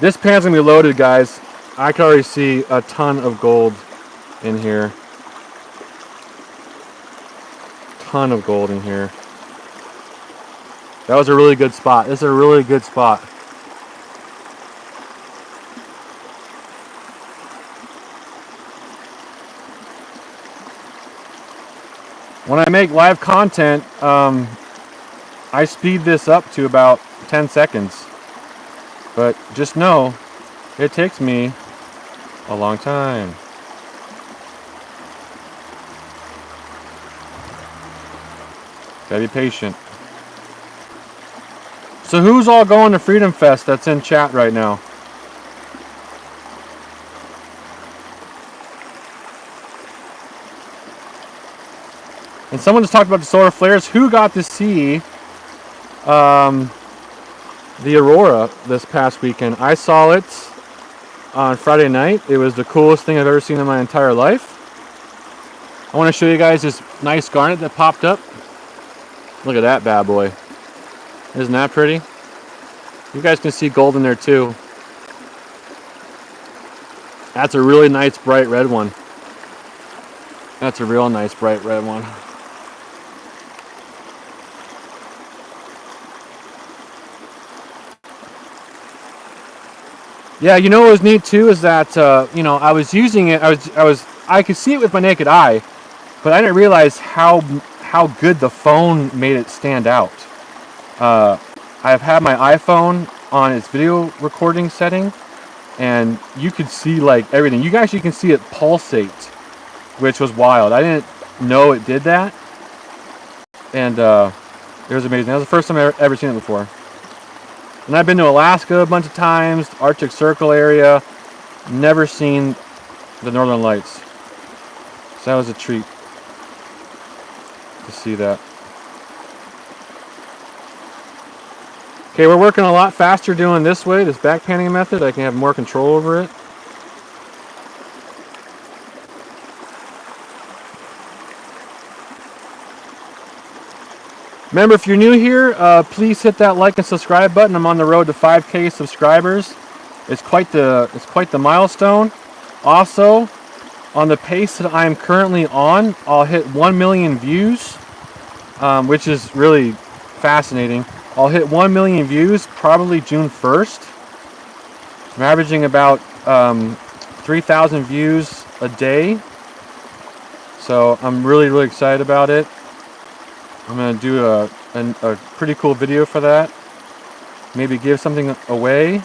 This pan's gonna be loaded, guys. I can already see a ton of gold in here. Ton of gold in here. That was a really good spot. This is a really good spot. When I make live content, I speed this up to about 10 seconds. But just know, it takes me a long time. Gotta be patient. So who's all going to Freedom Fest that's in chat right now? And someone just talked about the solar flares. Who got to see the aurora this past weekend? I saw it on Friday night. It was the coolest thing I've ever seen in my entire life. I want to show you guys this nice garnet that popped up. Look at that bad boy. Isn't that pretty? You guys can see gold in there too. That's a really nice bright red one. That's a real nice bright red one. Yeah, you know what was neat too is that I was using it. I could see it with my naked eye, but I didn't realize how good the phone made it stand out. I've had my iPhone on its video recording setting, and you could see like everything. You actually can see it pulsate, which was wild. I didn't know it did that, and it was amazing. That was the first time I've ever seen it before. And I've been to Alaska a bunch of times, Arctic Circle area, never seen the Northern Lights. So that was a treat to see that. Okay, we're working a lot faster doing this way, this back panning method. I can have more control over it. Remember, if you're new here, please hit that like and subscribe button. I'm on the road to 5K subscribers. It's quite the milestone. Also, on the pace that I'm currently on, I'll hit 1 million views, which is really fascinating. I'll hit 1 million views probably June 1st. I'm averaging about 3,000 views a day. So I'm really excited about it. I'm going to do a pretty cool video for that. Maybe give something away.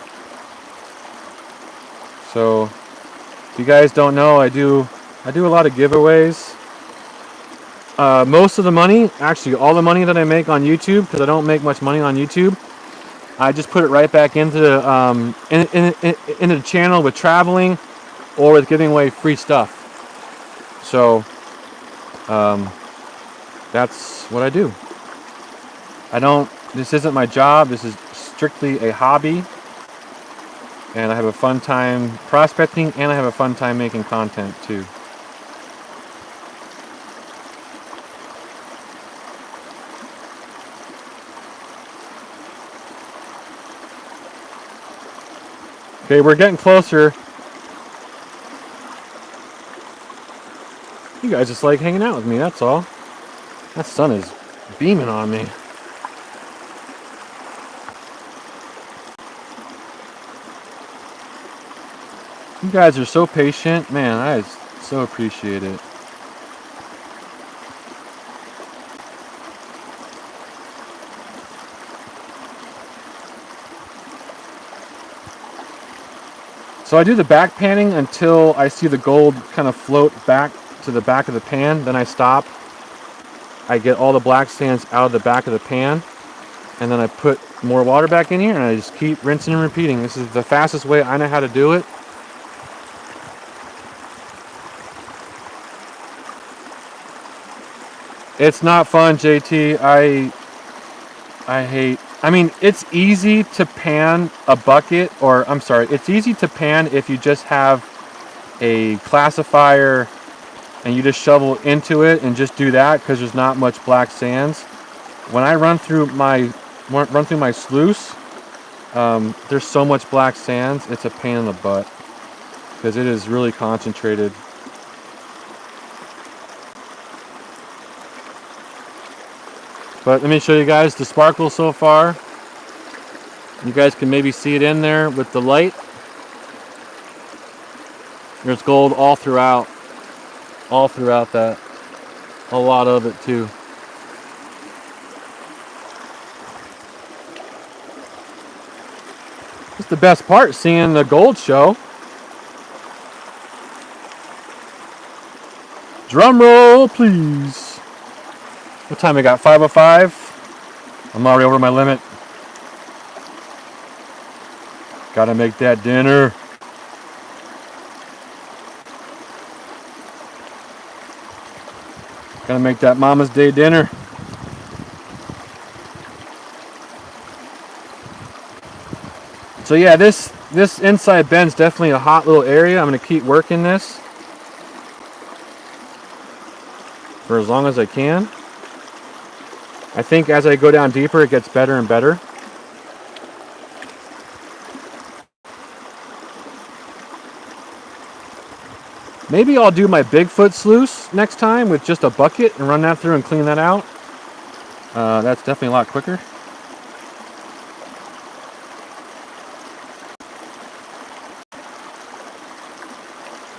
So, if you guys don't know, I do a lot of giveaways. Most of the money, actually all the money that I make on YouTube, because I don't make much money on YouTube, I just put it right back into the channel with traveling or with giving away free stuff. So, that's what I do. This isn't my job, this is strictly a hobby. And I have a fun time prospecting, and I have a fun time making content too. Okay, we're getting closer. You guys just like hanging out with me, that's all. That sun is beaming on me. You guys are so patient. Man, I so appreciate it. So I do the back panning until I see the gold kind of float back to the back of the pan. Then I stop. I get all the black sands out of the back of the pan. And then I put more water back in here, and I just keep rinsing and repeating. This is the fastest way I know how to do it. It's not fun, JT. I mean, it's easy to pan a bucket, or I'm sorry, it's easy to pan if you just have a classifier and you just shovel into it and just do that because there's not much black sands. When I run through my sluice, there's so much black sands, it's a pain in the butt because it is really concentrated. But let me show you guys the sparkle so far. You guys can maybe see it in there with the light. There's gold all throughout that. A lot of it too. It's the best part, seeing the gold show. Drum roll, please. What time we got? 5:05. I'm already over my limit. Gotta make that dinner. Gotta make that Mama's Day dinner. So yeah, this inside bend's definitely a hot little area. I'm gonna keep working this for as long as I can. I think as I go down deeper, it gets better and better. Maybe I'll do my Bigfoot sluice next time with just a bucket and run that through and clean that out. That's definitely a lot quicker.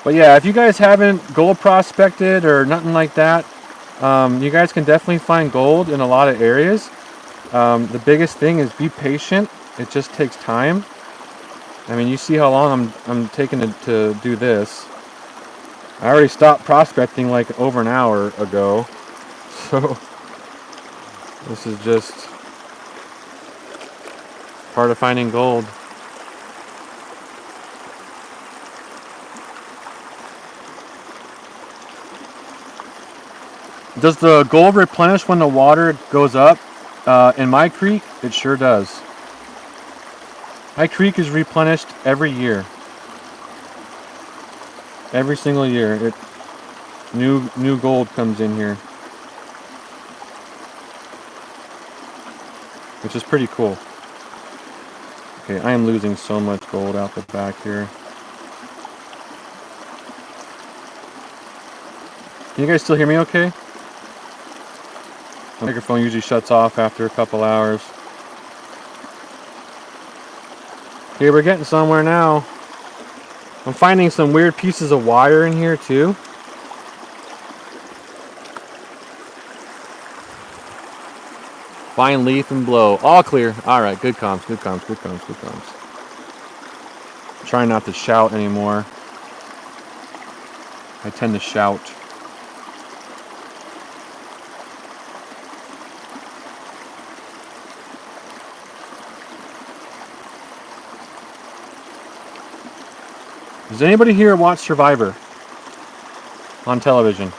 But yeah, if you guys haven't gold prospected or nothing like that, you guys can definitely find gold in a lot of areas. The biggest thing is be patient. It just takes time. I mean, you see how long I'm taking to do this. I already stopped prospecting like over an hour ago. So this is just part of finding gold. Does the gold replenish when the water goes up? In my creek, it sure does. My creek is replenished every year. Every single year, new gold comes in here, which is pretty cool. Okay, I am losing so much gold out the back here. Can you guys still hear me okay? The microphone usually shuts off after a couple hours. Okay, we're getting somewhere now. I'm finding some weird pieces of wire in here too. Fine leaf and blow. All clear. Alright, good comms, good comms, good comms, good comms. I'm trying not to shout anymore. I tend to shout. Does anybody here watch Survivor on television?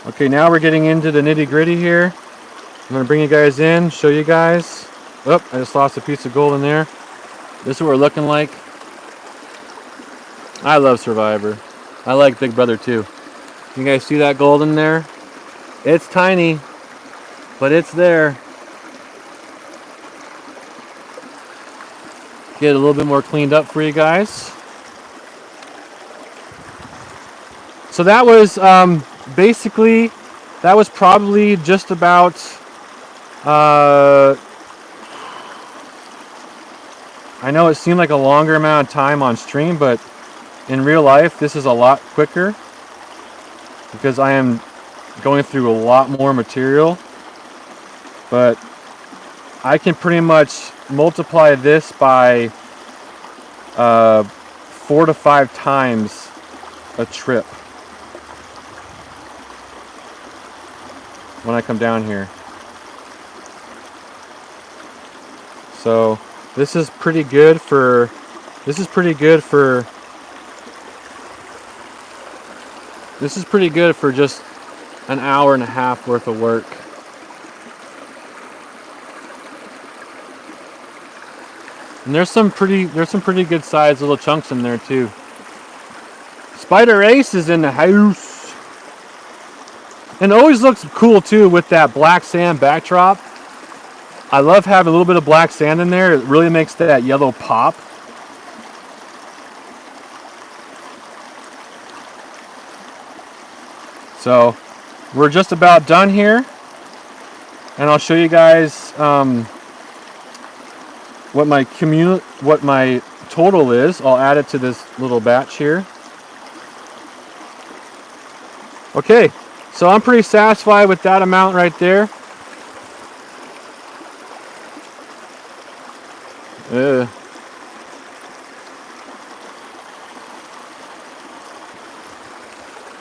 Okay, now we're getting into the nitty-gritty here. I'm going to bring you guys in, show you guys. Oh, I just lost a piece of gold in there. This is what we're looking like. I love Survivor. I like Big Brother too. You guys see that gold in there? It's tiny, but it's there. Get a little bit more cleaned up for you guys. So that was basically, that was probably just about I know it seemed like a longer amount of time on stream, but in real life this is a lot quicker because I am going through a lot more material. But I can pretty much multiply this by 4 to 5 times a trip when I come down here. So this is pretty good for just an hour and a half worth of work. And there's some pretty good sized little chunks in there too. Spider Ace is in the house. And it always looks cool too with that black sand backdrop. I love having a little bit of black sand in there. It really makes that yellow pop. So we're just about done here, and I'll show you guys what my total is. I'll add it to this little batch here. Okay, so I'm pretty satisfied with that amount right there.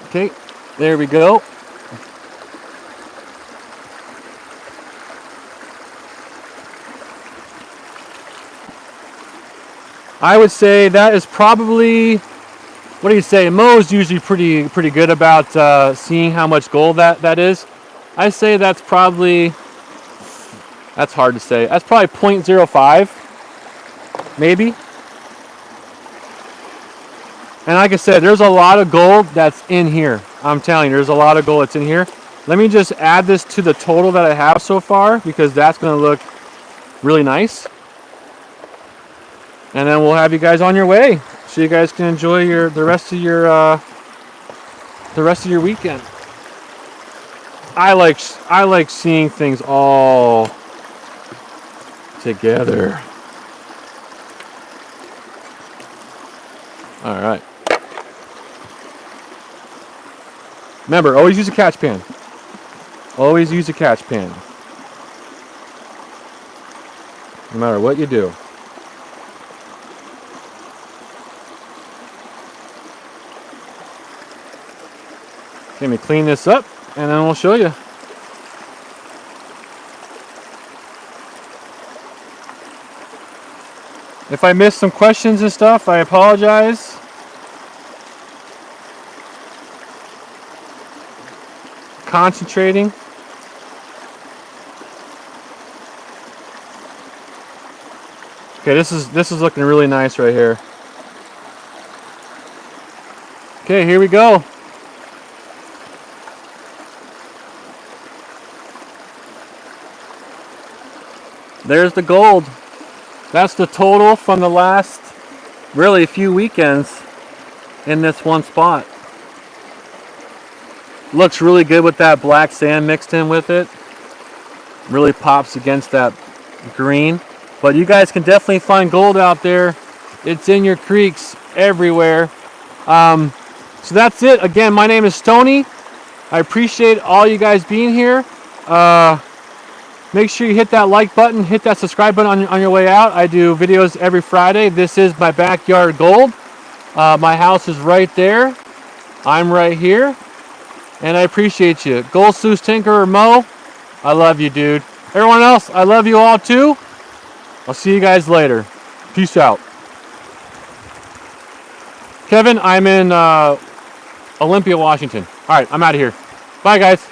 Okay, there we go. I would say that is probably, what do you say? Mo's usually pretty good about seeing how much gold that is. I say that's probably, that's hard to say. That's probably 0.05, maybe. And like I said, there's a lot of gold that's in here. I'm telling you, there's a lot of gold that's in here. Let me just add this to the total that I have so far, because that's going to look really nice. And then we'll have you guys on your way, so you guys can enjoy the rest of your weekend. I like seeing things all together. All right. Remember, always use a catch pan. Always use a catch pan. No matter what you do. Let me clean this up, and then we'll show you. If I missed some questions and stuff, I apologize. Concentrating. Okay, this is looking really nice right here. Okay, here we go. There's the gold. That's the total from the last, really, few weekends in this one spot. Looks really good with that black sand mixed in with it. Really pops against that green. But you guys can definitely find gold out there. It's in your creeks everywhere. So that's it. Again, my name is Stoney. I appreciate all you guys being here. Make sure you hit that like button, hit that subscribe button on your way out. I do videos every Friday. This is my backyard gold. My house is right there. I'm right here. And I appreciate you. Gold, Sluice, Tinker, or Mo, I love you, dude. Everyone else, I love you all too. I'll see you guys later. Peace out. Kevin, I'm in Olympia, Washington. All right, I'm out of here. Bye, guys.